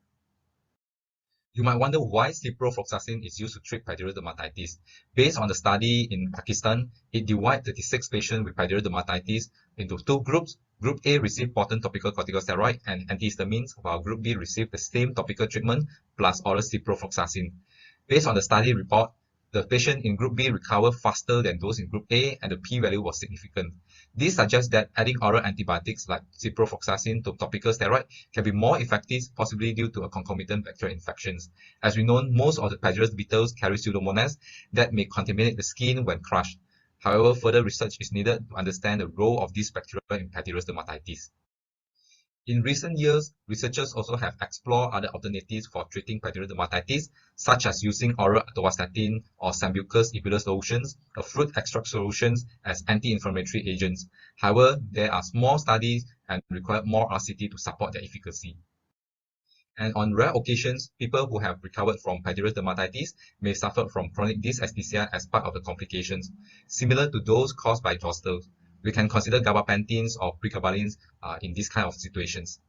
You might wonder why ciprofloxacin is used to treat Paederus dermatitis. Based on the study in Pakistan, it divided 36 patients with Paederus dermatitis into two groups. Group A received potent topical corticosteroid and antihistamines, while Group B received the same topical treatment plus oral ciprofloxacin. Based on the study report, the patient in Group B recovered faster than those in Group A, and the p-value was significant. This suggests that adding oral antibiotics like ciprofloxacin to topical steroid can be more effective, possibly due to a concomitant bacterial infections. As we know, most of the Paederus beetles carry pseudomonas that may contaminate the skin when crushed. However, further research is needed to understand the role of these bacteria in Paederus dermatitis. In recent years, researchers also have explored other alternatives for treating Paederus dermatitis, such as using oral atorvastatin or Sambucus ebulis solutions, or fruit extract solutions as anti-inflammatory agents. However, there are small studies and require more RCT to support their efficacy. And on rare occasions, people who have recovered from Paederus dermatitis may suffer from chronic dysesthesia as part of the complications, similar to those caused by jostles. We can consider gabapentins or pregabalins in these kind of situations.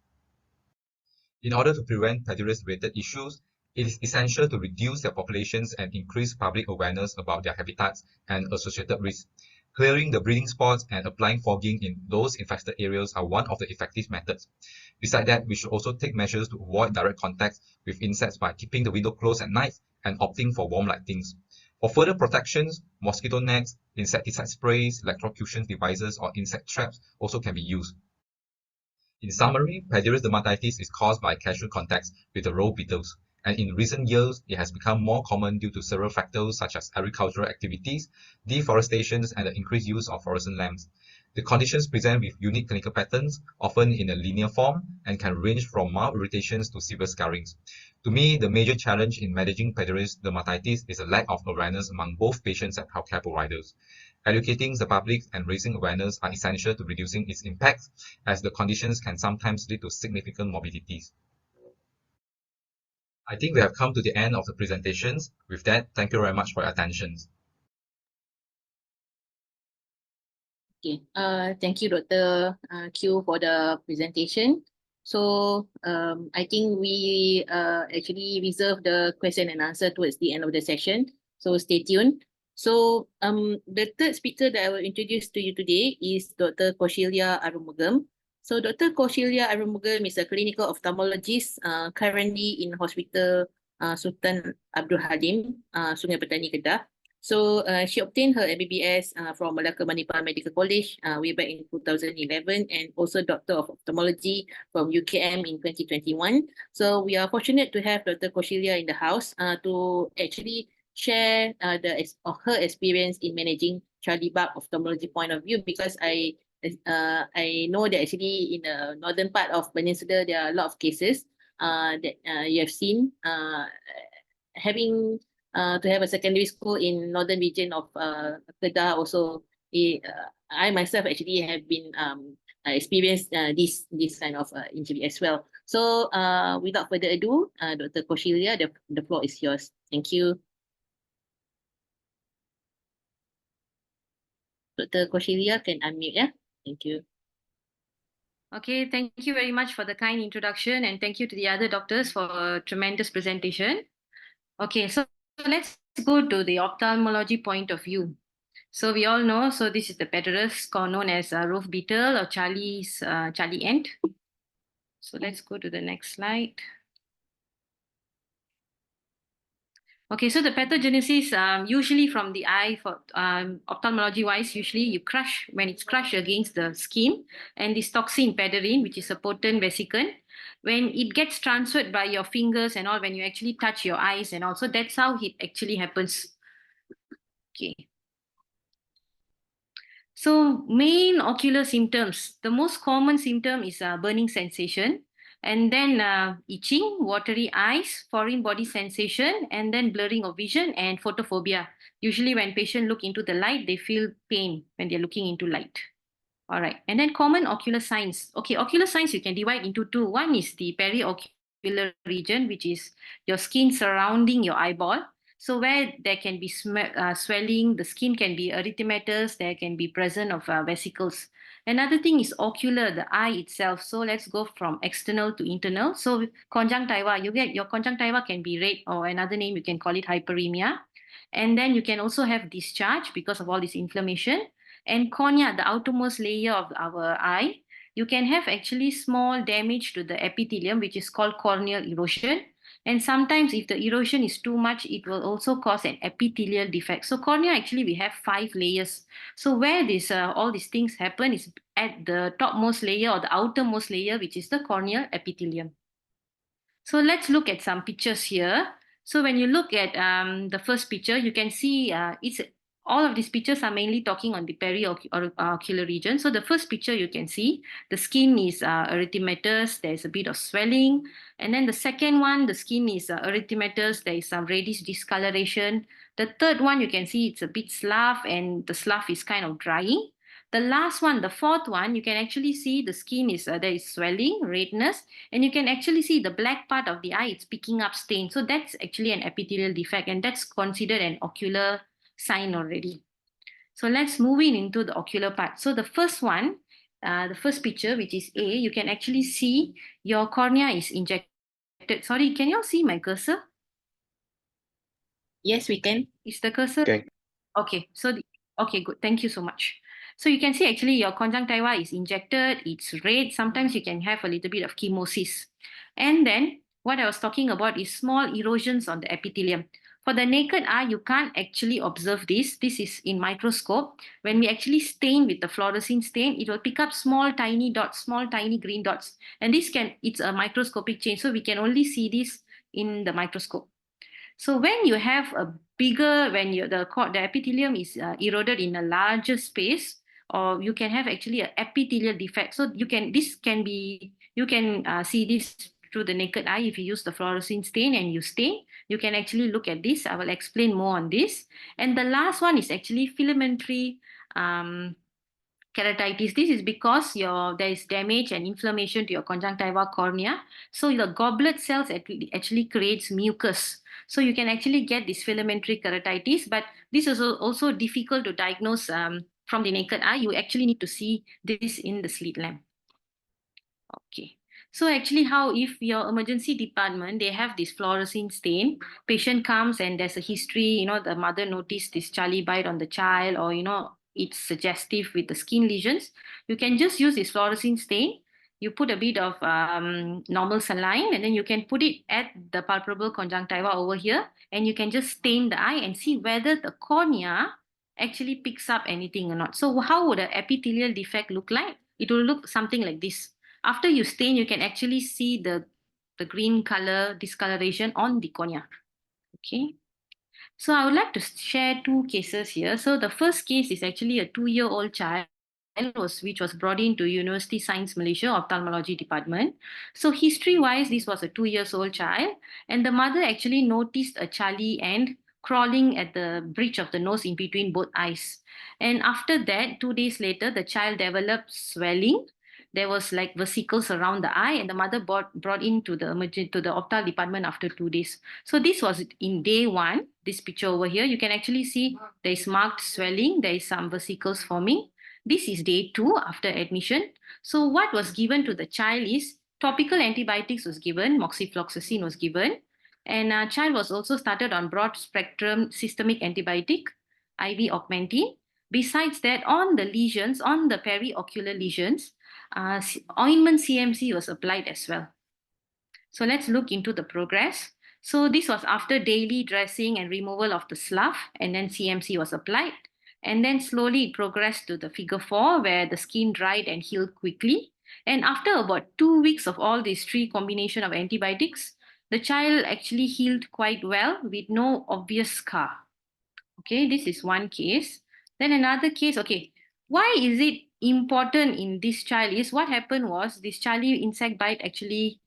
In order to prevent Paederus-related issues, it is essential to reduce their populations and increase public awareness about their habitats and associated risks. Clearing the breeding spots and applying fogging in those infested areas are one of the effective methods. Besides that, we should also take measures to avoid direct contact with insects by keeping the window closed at night and opting for warm lightings. For further protections, mosquito nets, insecticide sprays, electrocution devices, or insect traps also can be used. In summary, Paederus dermatitis is caused by casual contacts with the roe beetles, and in recent years, it has become more common due to several factors such as agricultural activities, deforestation, and the increased use of fluorescent lamps. The conditions present with unique clinical patterns, often in a linear form, and can range from mild irritations to severe scarrings. To me, the major challenge in managing Paederus dermatitis is a lack of awareness among both patients and healthcare providers. Educating the public and raising awareness are essential to reducing its impact, as the conditions can sometimes lead to significant morbidities. I think we have come to the end of the presentations. With that, thank you very much for your attention. Okay, thank you, Dr. Q, for the presentation. So I think we actually reserve the question and answer towards the end of the session. So stay tuned. So the third speaker that I will introduce to you today is Dr. Kaushilya Arumugam. So Dr. Kaushilya Arumugam is a clinical ophthalmologist currently in Hospital Sultan Abdul Halim, Sungai Petani, Kedah. So she obtained her MBBS from Malacca Manipal Medical College way back in 2011, and also Doctor of Ophthalmology from UKM in 2021. So we are fortunate to have Dr. Kaushilya in the house to actually share her experience in managing Charlie Bug ophthalmology point of view, because I know that actually in the northern part of Peninsula there are a lot of cases that you have seen having to have a secondary school in northern region of Kedah also. I myself actually have been experienced this kind of injury as well. So without further ado, Dr. Kaushilya, the floor is yours. Thank you. Dr. Kaushilya can unmute, yeah? Thank you. Okay, thank you very much for the kind introduction, and thank you to the other doctors for a tremendous presentation. Okay, so let's go to the ophthalmology point of view. So we all know, so this is the Paederus, known as roof beetle or Charlie ant. So let's go to the next slide. Okay, so the pathogenesis usually from the eye, for ophthalmology wise, usually you crush, when it's crushed against the skin, and this toxin Paederin, which is a potent vesicant, when it gets transferred by your fingers and all, when you actually touch your eyes and also, that's how it actually happens. Okay. So main ocular symptoms, the most common symptom is burning sensation, and then itching, watery eyes, foreign body sensation, and then blurring of vision and photophobia. Usually when patients look into the light, they feel pain when they're looking into light. All right, and then common ocular signs. Okay, ocular signs you can divide into two. One is the periocular region, which is your skin surrounding your eyeball. So where there can be swelling, the skin can be erythematous, there can be presence of vesicles. Another thing is ocular, the eye itself. So let's go from external to internal. So conjunctiva, you get your conjunctiva can be red, or another name you can call it hyperemia. And then you can also have discharge because of all this inflammation. And cornea, the outermost layer of our eye, you can have actually small damage to the epithelium, which is called corneal erosion. And sometimes if the erosion is too much, it will also cause an epithelial defect. So cornea, actually, we have 5 layers. So where all these things happen is at the topmost layer or the outermost layer, which is the corneal epithelium. So let's look at some pictures here. So when you look at the first picture, you can see all of these pictures are mainly talking on the periocular region. So the first picture you can see, the skin is erythematous, there's a bit of swelling. And then the second one, the skin is erythematous, there is some reddish discoloration. The third one, you can see it's a bit slough and the slough is kind of drying. The last one, the fourth one, you can actually see the skin is, there is swelling, redness, and you can actually see the black part of the eye, it's picking up stain. So that's actually an epithelial defect, and that's considered an ocular sign already. So let's move into the ocular part. So the first one, the first picture, which is A, you can actually see your cornea is injected. Sorry, can you all see my cursor? Yes, we can. Is the cursor? Okay. Okay, so okay, good. Thank you so much. So you can see actually your conjunctiva is injected, it's red. Sometimes you can have a little bit of chemosis. And then what I was talking about is small erosions on the epithelium. For the naked eye, you can't actually observe this. This is in microscope. When we actually stain with the fluorescein stain, it will pick up small tiny dots, small tiny green dots. And it's a microscopic change. So we can only see this in the microscope. So when you have a bigger, when the epithelium is eroded in a larger space, or you can have actually an epithelial defect. So you can see this through the naked eye. If you use the fluorescein stain and you stain, you can actually look at this. I will explain more on this. And the last one is actually filamentary keratitis. This is because there is damage and inflammation to your conjunctiva cornea. So the goblet cells actually creates mucus. So you can actually get this filamentary keratitis, but this is also difficult to diagnose from the naked eye. You actually need to see this in the slit lamp. Okay. So actually if your emergency department, they have this fluorescein stain, patient comes and there's a history, the mother noticed this Charlie bite on the child, or, it's suggestive with the skin lesions, you can just use this fluorescein stain. You put a bit of normal saline, and then you can put it at the palpable conjunctiva over here, and you can just stain the eye and see whether the cornea actually picks up anything or not. So how would an epithelial defect look like? It will look something like this. After you stain, you can actually see the green color discoloration on the cornea. Okay. So I would like to share 2 cases here. So the first case is actually a 2-year-old child which was brought into University Science Malaysia Ophthalmology Department. So history-wise, this was a 2-year-old child, and the mother actually noticed a Charlie ant crawling at the bridge of the nose in between both eyes. And after that, 2 days later, the child developed swelling. There was like vesicles around the eye, and the mother brought into the ophthalmology department after 2 days. So this was in day 1. This picture over here, you can actually see there is marked swelling, there is some vesicles forming. This is day 2 after admission. So what was given to the child is topical antibiotics was given, moxifloxacin was given, and child was also started on broad spectrum systemic antibiotic, IV augmentin. Besides that, on the lesions, on the periocular lesions, ointment CMC was applied as well. So let's look into the progress. So this was after daily dressing and removal of the slough, and then CMC was applied. And then slowly it progressed to the figure 4, where the skin dried and healed quickly. And after about 2 weeks of all these 3 combination of antibiotics, the child actually healed quite well with no obvious scar. Okay, this is one case. Then another case, okay, why is it important in this child is what happened was this Charlie insect bite actually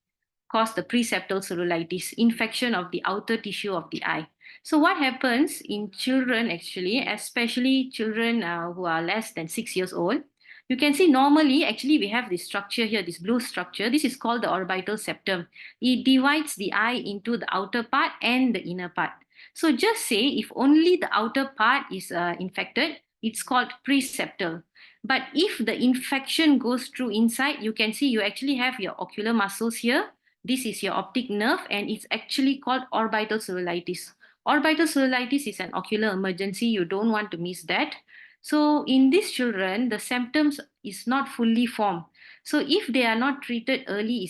caused the preseptal cellulitis, infection of the outer tissue of the eye. So what happens in children actually, especially children who are less than 6 years old, you can see normally actually we have this structure here, this blue structure. This is called the orbital septum. It divides the eye into the outer part and the inner part. So just say if only the outer part is infected, it's called preseptal. But if the infection goes through inside, you can see you actually have your ocular muscles here. This is your optic nerve, and it's actually called orbital cellulitis. Orbital cellulitis is an ocular emergency. You don't want to miss that. So in these children, the symptoms is not fully formed. So if they are not treated early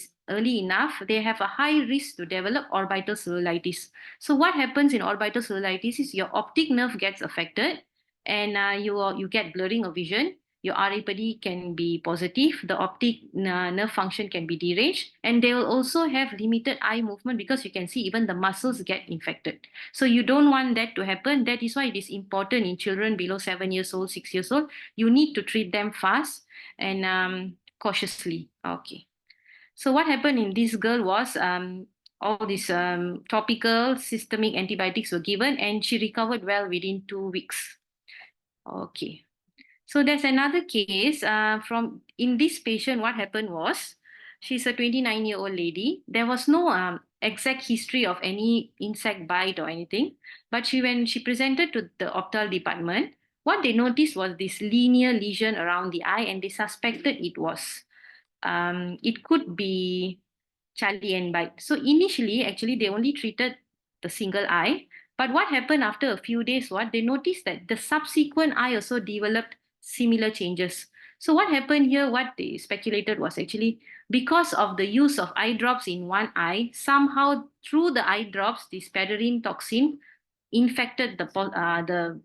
enough, they have a high risk to develop orbital cellulitis. So what happens in orbital cellulitis is your optic nerve gets affected, and you get blurring of vision. Your RAPD can be positive, the optic nerve function can be deranged, and they will also have limited eye movement because you can see even the muscles get infected. So you don't want that to happen. That is why it is important in children below 7 years old, 6 years old. You need to treat them fast and cautiously. Okay. So what happened in this girl was all these topical systemic antibiotics were given, and she recovered well within 2 weeks. Okay. So there's another case from in this patient. What happened was she's a 29-year-old lady. There was no exact history of any insect bite or anything, but when she presented to the optal department, what they noticed was this linear lesion around the eye, and they suspected it could be Charlie and bite. So initially, actually, they only treated the single eye. But what happened after a few days, they noticed that the subsequent eye also developed similar changes. So what happened here, what they speculated was actually because of the use of eye drops in one eye, somehow through the eye drops, this Paederus toxin infected the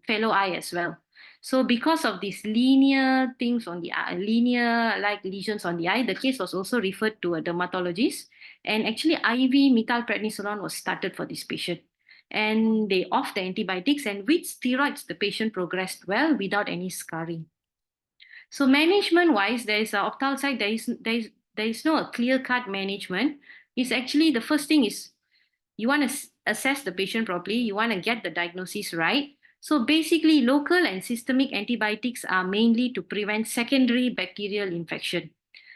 fellow eye as well. So because of these linear things on the eye, linear-like lesions on the eye, the case was also referred to a dermatologist. And actually IV methylprednisolone was started for this patient. And they off the antibiotics, and with steroids, the patient progressed well without any scarring. So management-wise, there is a optal side, there is no clear-cut management. It's actually the first thing is you want to assess the patient properly. You want to get the diagnosis right. So basically, local and systemic antibiotics are mainly to prevent secondary bacterial infection.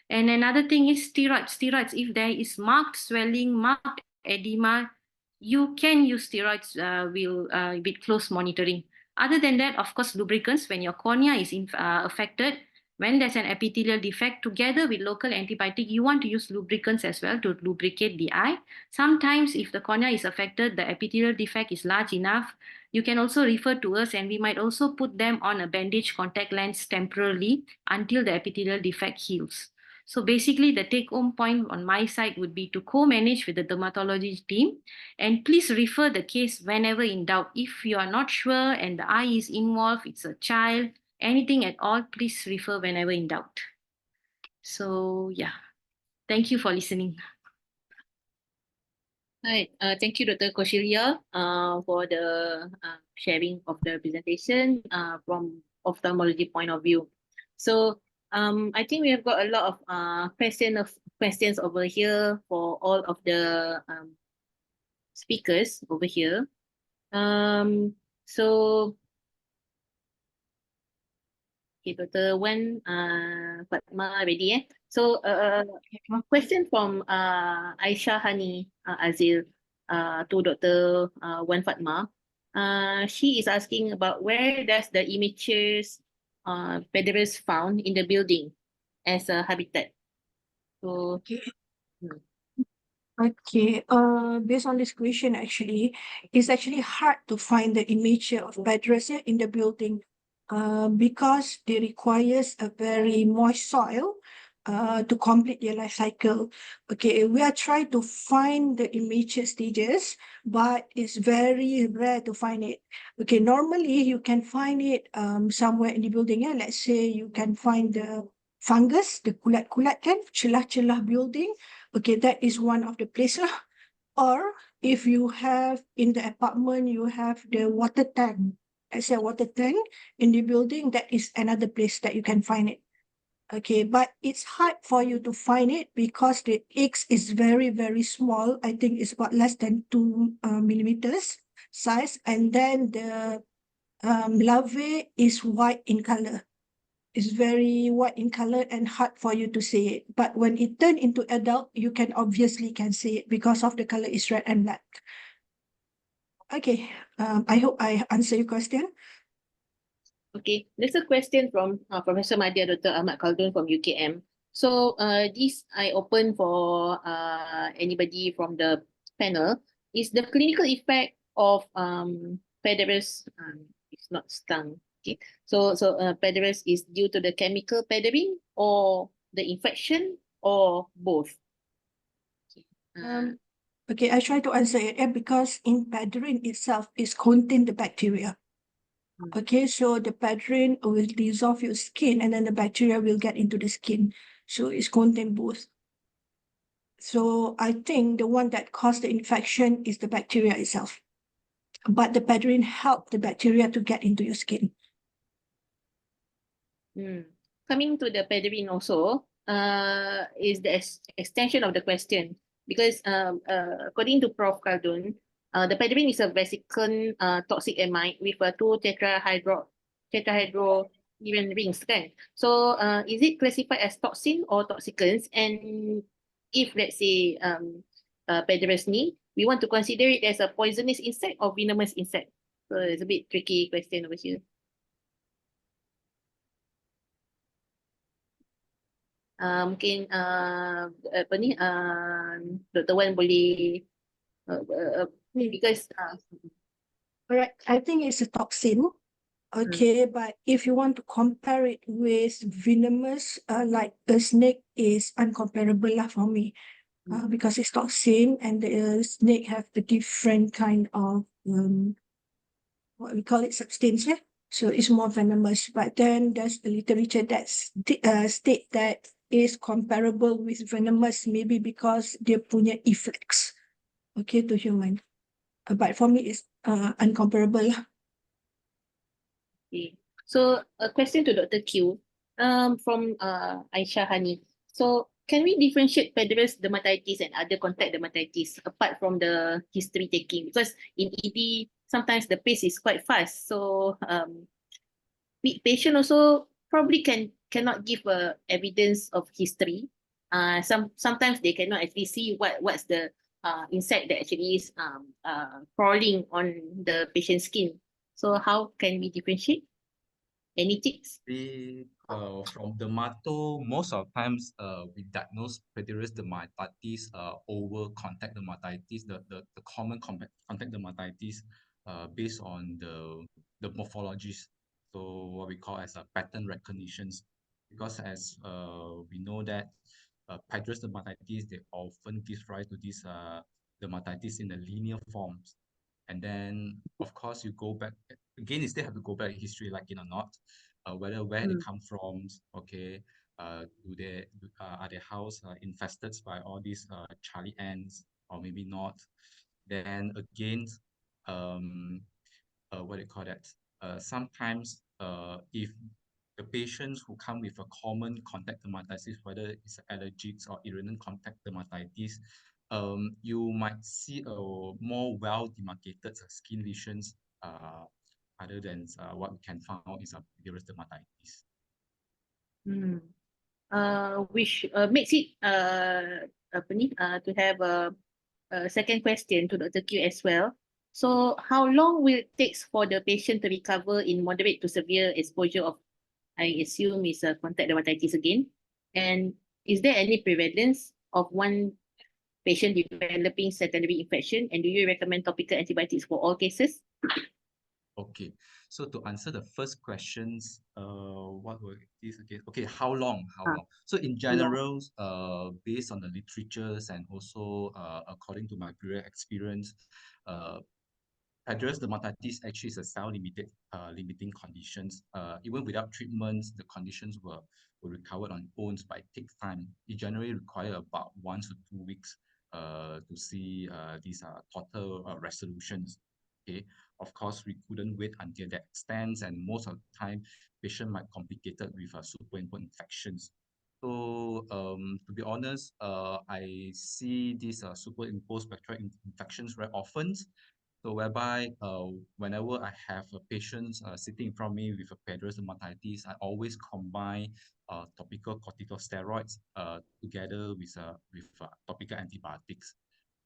And another thing is steroids. Steroids, if there is marked swelling, marked edema, you can use steroids with close monitoring. Other than that, of course, lubricants, when your cornea is affected, when there's an epithelial defect, together with local antibiotic, you want to use lubricants as well to lubricate the eye. Sometimes if the cornea is affected, the epithelial defect is large enough, you can also refer to us, and we might also put them on a bandage contact lens temporarily until the epithelial defect heals. So basically, the take-home point on my side would be to co-manage with the dermatology team, and please refer the case whenever in doubt. If you are not sure and the eye is involved, it's a child, anything at all, please refer whenever in doubt. So yeah, thank you for listening. Right. Thank you, Dr. Koshilia, for the sharing of the presentation from ophthalmology point of view. So I think we have got a lot of questions over here for all of the speakers over here. So okay, Dr. Wan Fatma ready. So question from Aisha Hani Azil to Dr. Wan Fatma. She is asking about where does the images Paederus found in the building as a habitat. So Okay, based on this question, actually, it's actually hard to find the image of Paederus in the building because they requires a very moist soil to complete their life cycle. Okay, we are trying to find the immature stages, but it's very rare to find it. Okay, normally you can find it somewhere in the building. Yeah? Let's say you can find the fungus, the kulat-kulat kan, celah-celah building. Okay, that is one of the places. Or if you have in the apartment, you have the water tank. Let's say water tank in the building, that is another place that you can find it. Okay, but it's hard for you to find it because the eggs is very, very small. I think it's about less than 2 millimeters size. And then the larvae is white in color. It's very white in color and hard for you to see it. But when it turn into adult, you can obviously see it because of the color is red and black. Okay, I hope I answer your question. Okay, there's a question from Professor Madya Dr. Ahmad Khaldun from UKM. So this I open for anybody from the panel. Is the clinical effect of Paederus it's not stung. Okay, so Paederus is due to the chemical paddering or the infection or both? Okay. Okay, I try to answer it because in paddering itself is contain the bacteria. Okay, so the pattern will dissolve your skin and then the bacteria will get into the skin. So it's contain both. So I think the one that caused the infection is the bacteria itself. But the pattern help the bacteria to get into your skin. Coming to the paddering also, is the extension of the question. Because according to Prof. Khaldun, the paddering is a vesicant toxic amide with 2 tetrahydrogen rings, kan? So is it classified as toxin or toxicants? And if let's say Paederus ni, we want to consider it as a poisonous insect or venomous insect? So it's a bit tricky question over here. Mungkin apa ni Dr. Wan boleh because Alright, I think it's a toxin. Okay, but if you want to compare it with venomous, like a snake is uncomparable lah for me. Because it's toxin and the snake have the different kind of what we call it substance, yeah? So it's more venomous. But then there's the literature that state that is comparable with venomous, maybe because dia punya effects, okay, to human. But for me, it's uncomparable lah. Okay. So a question to Dr. Q from Aisha Hani. So can we differentiate Paederus dermatitis and other contact dermatitis apart from the history taking? Because in ED, sometimes the pace is quite fast. So patient also probably cannot give evidence of history. Sometimes they cannot actually see what's the insect that actually is crawling on the patient's skin. So how can we differentiate? Any tips? From dermato, most of times we diagnose Paederus dermatitis over contact dermatitis, the common contact dermatitis based on the morphologies. So what we call as a pattern recognitions, because as we know that Paederus dermatitis, they often give rise to this dermatitis in the linear forms. And then, of course, you go back again. You still have to go back in history, like it or not, where they come from. Okay, are their house infested by all these Charlie ants, or maybe not? Then again, what do you call that? Sometimes, if the patients who come with a common contact dermatitis, whether it's allergics or irritant contact dermatitis, you might see a more well-demarcated skin lesions other than what we can find is a Paederus dermatitis. Which makes it to have a second question to Dr. Q as well. So how long will it take for the patient to recover in moderate to severe exposure of, I assume, is a contact dermatitis again? And is there any prevalence of one patient developing secondary infection? And do you recommend topical antibiotics for all cases? Okay, so to answer the first questions, what were these again? Okay, how long? How Ah, long? So in yeah. general, based on the literatures and also according to my previous experience, uh, Paederus dermatitis actually is a cell-limited limiting conditions. Even without treatments, the conditions will recover on its own, but it takes time. It generally requires about 1 to 2 weeks to see these total resolutions. Okay, of course, we couldn't wait until that extends, and most of the time, patient might complicated with superimposed infections. So, to be honest, I see these superimposed bacterial infections very often. So whereby whenever I have a patient sitting in front of me with a Paederus dermatitis, I always combine topical corticosteroids together with topical antibiotics.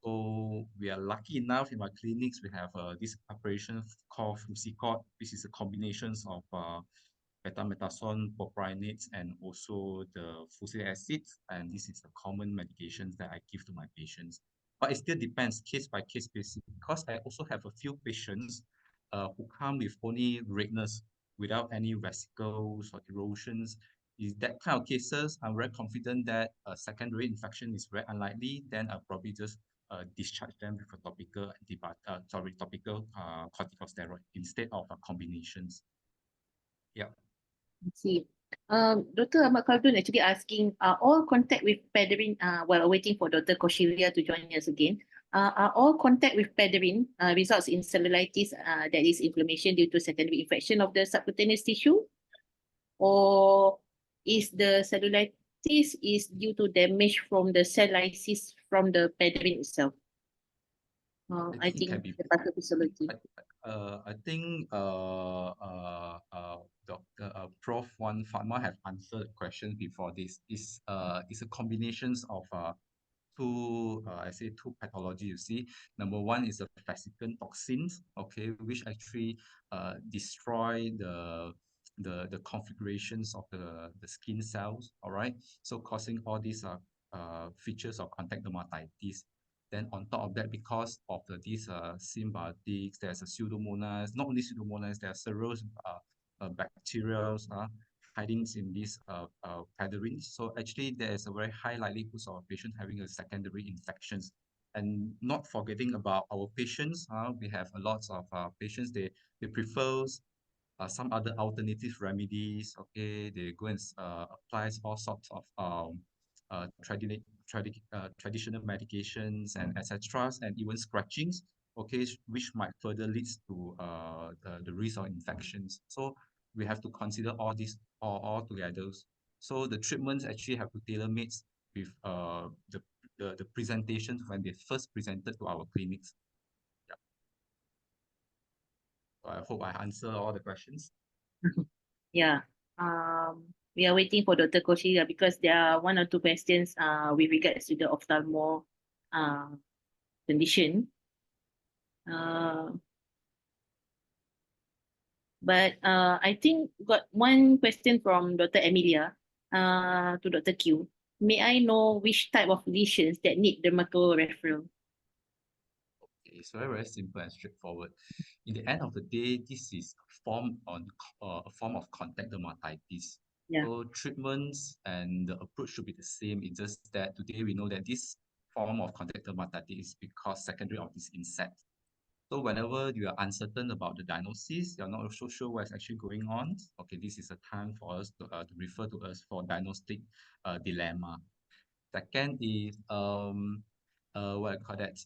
So we are lucky enough in my clinics, we have this preparation called Flucicort, which is a combination of betamethasone, propionate, and also the fusidic acid. And this is the common medications that I give to my patients. But it still depends case by case basis because I also have a few patients who come with only redness without any vesicles or erosions. In that kind of cases, I'm very confident that a secondary infection is very unlikely. Then I'll probably just discharge them with a topical topical corticosteroid instead of combinations. Yeah. I see. Dr. Ahmad Khaldun actually asking, are all contact with Paederin, while waiting for Dr. Koshilia to join us again, are all contact with Paederin results in cellulitis, that is inflammation due to secondary infection of the subcutaneous tissue? Or is the cellulitis is due to damage from the cell lysis from the Paederin itself? I It can think be. the pathophysiology. I think Dr. Prof. Wan Fatma have answered questions before this. Is a combinations of I say two pathology. You see, number one is a fasciclin toxins, okay, which actually destroy the configurations of the skin cells. All right, so causing all these features of contact dermatitis. Then on top of that, because of these symbiotics, there's a pseudomonas. Not only pseudomonas, there are several bacteria hiding in these paederins. So actually, there is a very high likelihood of a patient having a secondary infections. And not forgetting about our patients, we have a lot of patients. They prefer some other alternative remedies. Okay, they go and apply all sorts of traditional medications and etc. And even scratchings. Okay, which might further leads to the risk of infections. So we have to consider all these all together. So the treatments actually have to tailor made with the presentations when they first presented to our clinics. Yeah. So I hope I answer all the questions. Yeah. We are waiting for Dr. Koshilia because there are one or two questions with regards to the ophthalmo uh, condition. But I think got one question from Dr. Emilia to Dr. Q. May I know which type of lesions that need dermatoreferral? Okay, it's very simple and straightforward. In the end of the day, this is a form of contact dermatitis. Yeah. So treatments and the approach should be the same. It's just that today we know that this form of contact dermatitis is because secondary of this insect. So whenever you are uncertain about the diagnosis, you're not so sure what's actually going on. Okay, this is a time for us to refer to us for diagnostic dilemma. Second is what I call that.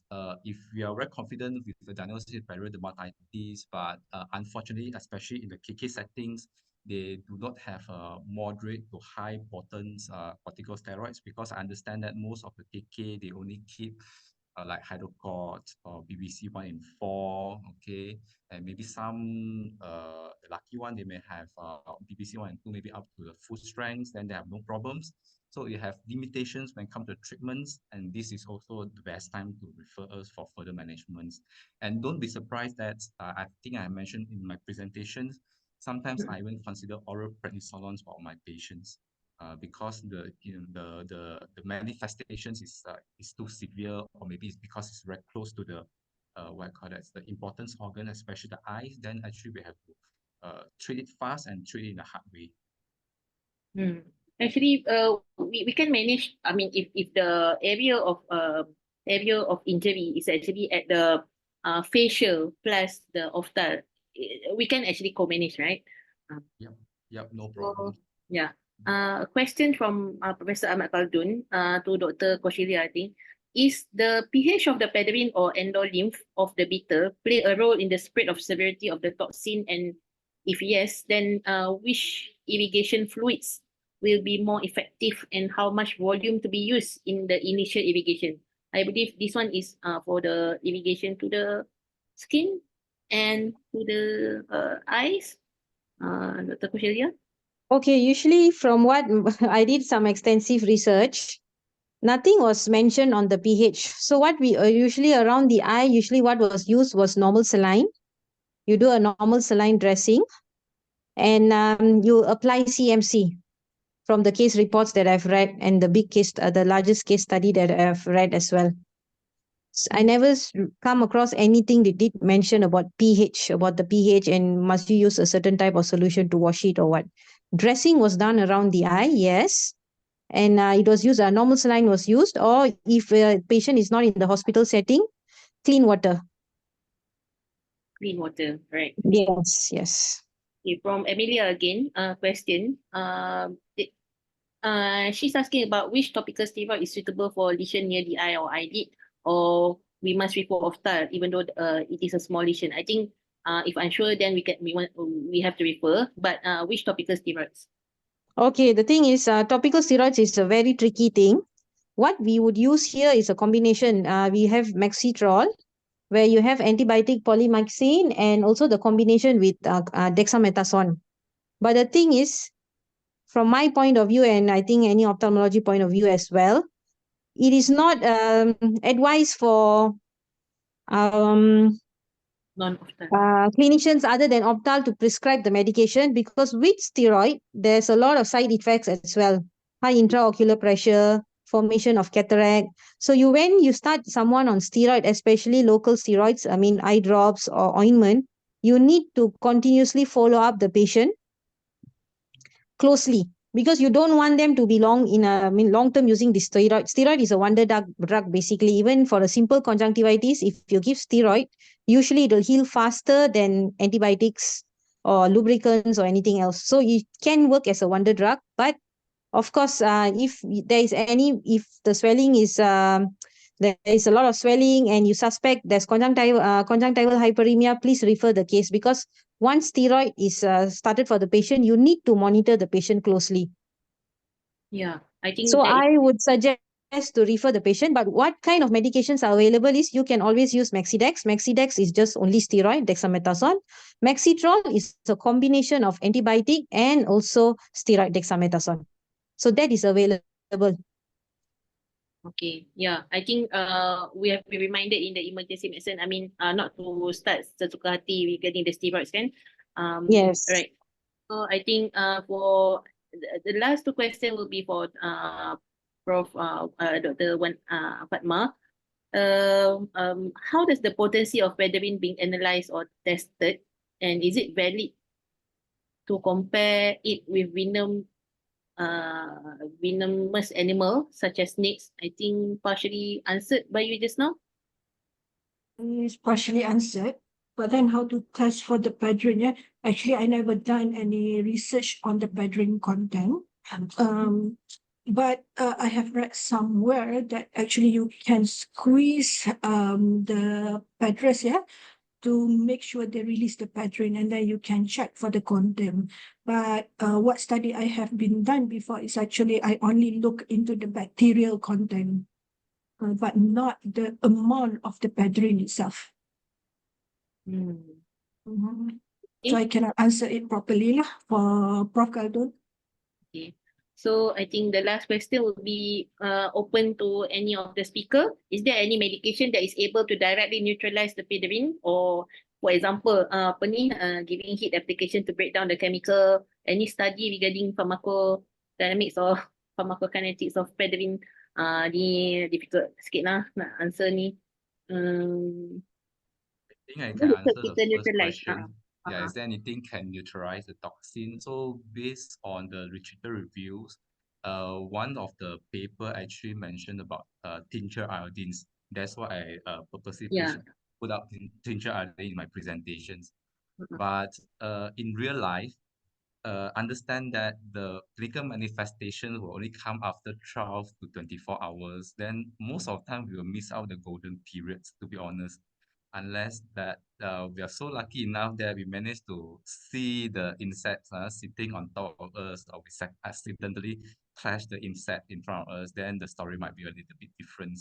If we are very confident with the diagnosis of Paederus dermatitis, but unfortunately, especially in the KK settings, they do not have moderate to high potent corticosteroids because I understand that most of the KK they only keep like hydrocort or BBC 1 in 4, okay, and maybe some the lucky one they may have BBC 1 and 2 maybe up to the full strength, then they have no problems. So you have limitations when it comes to treatments, and this is also the best time to refer us for further management. And don't be surprised that I think I mentioned in my presentations, sometimes I even consider oral prednisolone for my patients because the manifestations is too severe, or maybe it's because it's very close to the the importance organ, especially the eyes, then actually we have to treat it fast and treat it in a hard way. Actually, we can manage. I mean, if the area of injury is actually at the facial plus the ophthalm, we can actually co-manage, right? Yep, no problem. Yeah. A question from Professor Ahmad Khaldun to Dr. Koshilia, I think. Is the pH of the pederine or endolymph of the beetle play a role in the spread of severity of the toxin? And if yes, then which irrigation fluids will be more effective and how much volume to be used in the initial irrigation? I believe this one is for the irrigation to the skin and to the eyes. Dr. Koshilia? Okay, usually from what I did some extensive research, nothing was mentioned on the pH. So what we usually around the eye, usually what was used was normal saline. You do a normal saline dressing and you apply CMC from the case reports that I've read and the big case, the largest case study that I've read as well. I never come across anything that did mention about pH, about the pH and must you use a certain type of solution to wash it or what. Dressing was done around the eye, yes. And it was used, a normal saline was used, or if a patient is not in the hospital setting, clean water. Clean water, right? Yes, yes. Okay, from Amelia again, question. She's asking about which topical steroid is suitable for lesion near the eye or eyelid, or we must refer ophthalm even though it is a small lesion. I think if unsure, then we have to refer. But which topical steroids? Okay, the thing is, topical steroids is a very tricky thing. What we would use here is a combination. We have Maxitrol, where you have antibiotic polymyxin and also the combination with dexamethasone. But the thing is, from my point of view, and I think any ophthalmology point of view as well, it is not advised for clinicians other than optal to prescribe the medication, because with steroid, there's a lot of side effects as well. High intraocular pressure, formation of cataract. So when you start someone on steroid, especially local steroids, I mean eye drops or ointment, you need to continuously follow up the patient closely, because you don't want them to be long term using the steroid. Steroid is a wonder drug basically. Even for a simple conjunctivitis, if you give steroid, usually it will heal faster than antibiotics or lubricants or anything else. So it can work as a wonder drug, but of course, if the swelling is there is a lot of swelling and you suspect there's conjunctival hyperemia, please refer the case, because once steroid is started for the patient, you need to monitor the patient closely. Yeah, I think so I would suggest to refer the patient. But what kind of medications are available is you can always use Maxidex. Maxidex is just only steroid, dexamethasone. Maxitrol is a combination of antibiotic and also steroid, dexamethasone. So that is available. Okay, yeah, I think we have been reminded in the emergency medicine. I mean, not to start sesuka hati regarding the steroids, kan? Yes. Right. So I think for the last two questions will be for Prof. Dr. Fatma. How does the potency of pederine being analyzed or tested, and is it valid to compare it with venomous animal such as snakes? I think partially answered by you just now. It's partially answered, but then how to test for the pederine? Yeah, actually, I never done any research on the pederine content. But I have read somewhere that actually you can squeeze the Paederus, yeah, to make sure they release the pederine, and then you can check for the content. But what study I have been done before is actually I only look into the bacterial content, but not the amount of the pederine itself. So I cannot answer it properly lah for Prof. Khaldun. Okay. So I think the last question will be open to any of the speaker. Is there any medication that is able to directly neutralize the pederine, or for example, giving heat application to break down the chemical? Any study regarding pharmacodynamics or pharmacokinetics of pederine? Ni difficult sikit lah nak answer ni. think I can Boleh ke answer the kita first neutralize? question. Yeah, is there anything can neutralize the toxin? So based on the literature reviews, one of the paper actually mentioned about tincture iodines. That's why I purposely Yeah. put up tincture iodine in my presentations. Mhm. But in real life, understand that the clinical manifestation will only come after 12 to 24 hours. Then most of the time we will miss out the golden periods, to be honest, unless that we are so lucky enough that we manage to see the insects sitting on top of us, or we accidentally crash the insect in front of us, then the story might be a little bit different.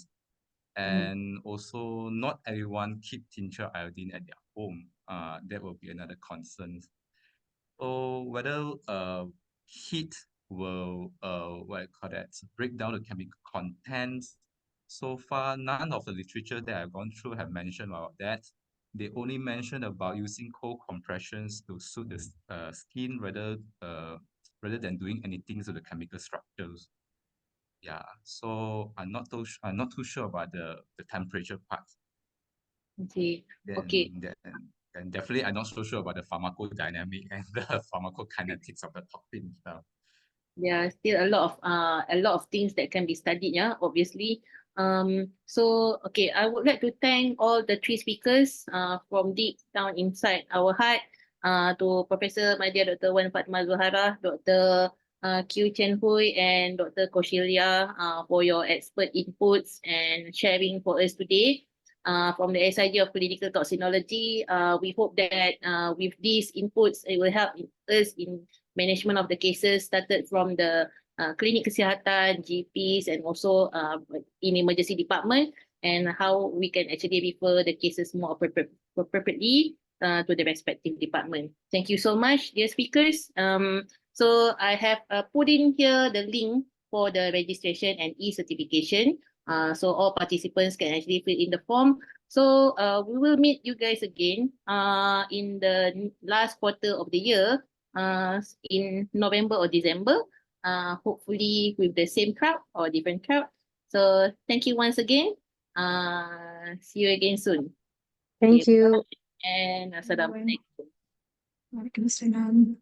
And also, not everyone keep tincture iodine at their home. That will be another concern. So whether heat will what I call that, break down the chemical contents. So far, none of the literature that I've gone through have mentioned about that. They only mention about using cold compressions to soothe the skin rather than doing anything to the chemical structures. Yeah, so I'm not too sure about the temperature part. Okay. Okay. Then definitely I'm not so sure about the pharmacodynamic and the pharmacokinetics of the toxin itself. There are still a lot of things that can be studied, yeah, obviously. So okay, I would like to thank all the three speakers from deep down inside our heart, to Professor my dear Dr. Wan Fatma Zuhara, Dr. Q Chen Hui, and Dr. Koshilia for your expert inputs and sharing for us today. From the SIG of Clinical Toxinology, we hope that with these inputs, it will help us in management of the cases, started from the klinik kesihatan, GPs, and also in emergency department, and how we can actually refer the cases more appropriately to the respective department. Thank you so much, dear speakers. So I have put in here the link for the registration and e-certification. So all participants can actually fill in the form. So we will meet you guys again in the last quarter of the year, in November or December, hopefully with the same crowd or different crowd. So thank you once again. See you again soon. Thank you. And Assalamualaikum. Waalaikumsalam.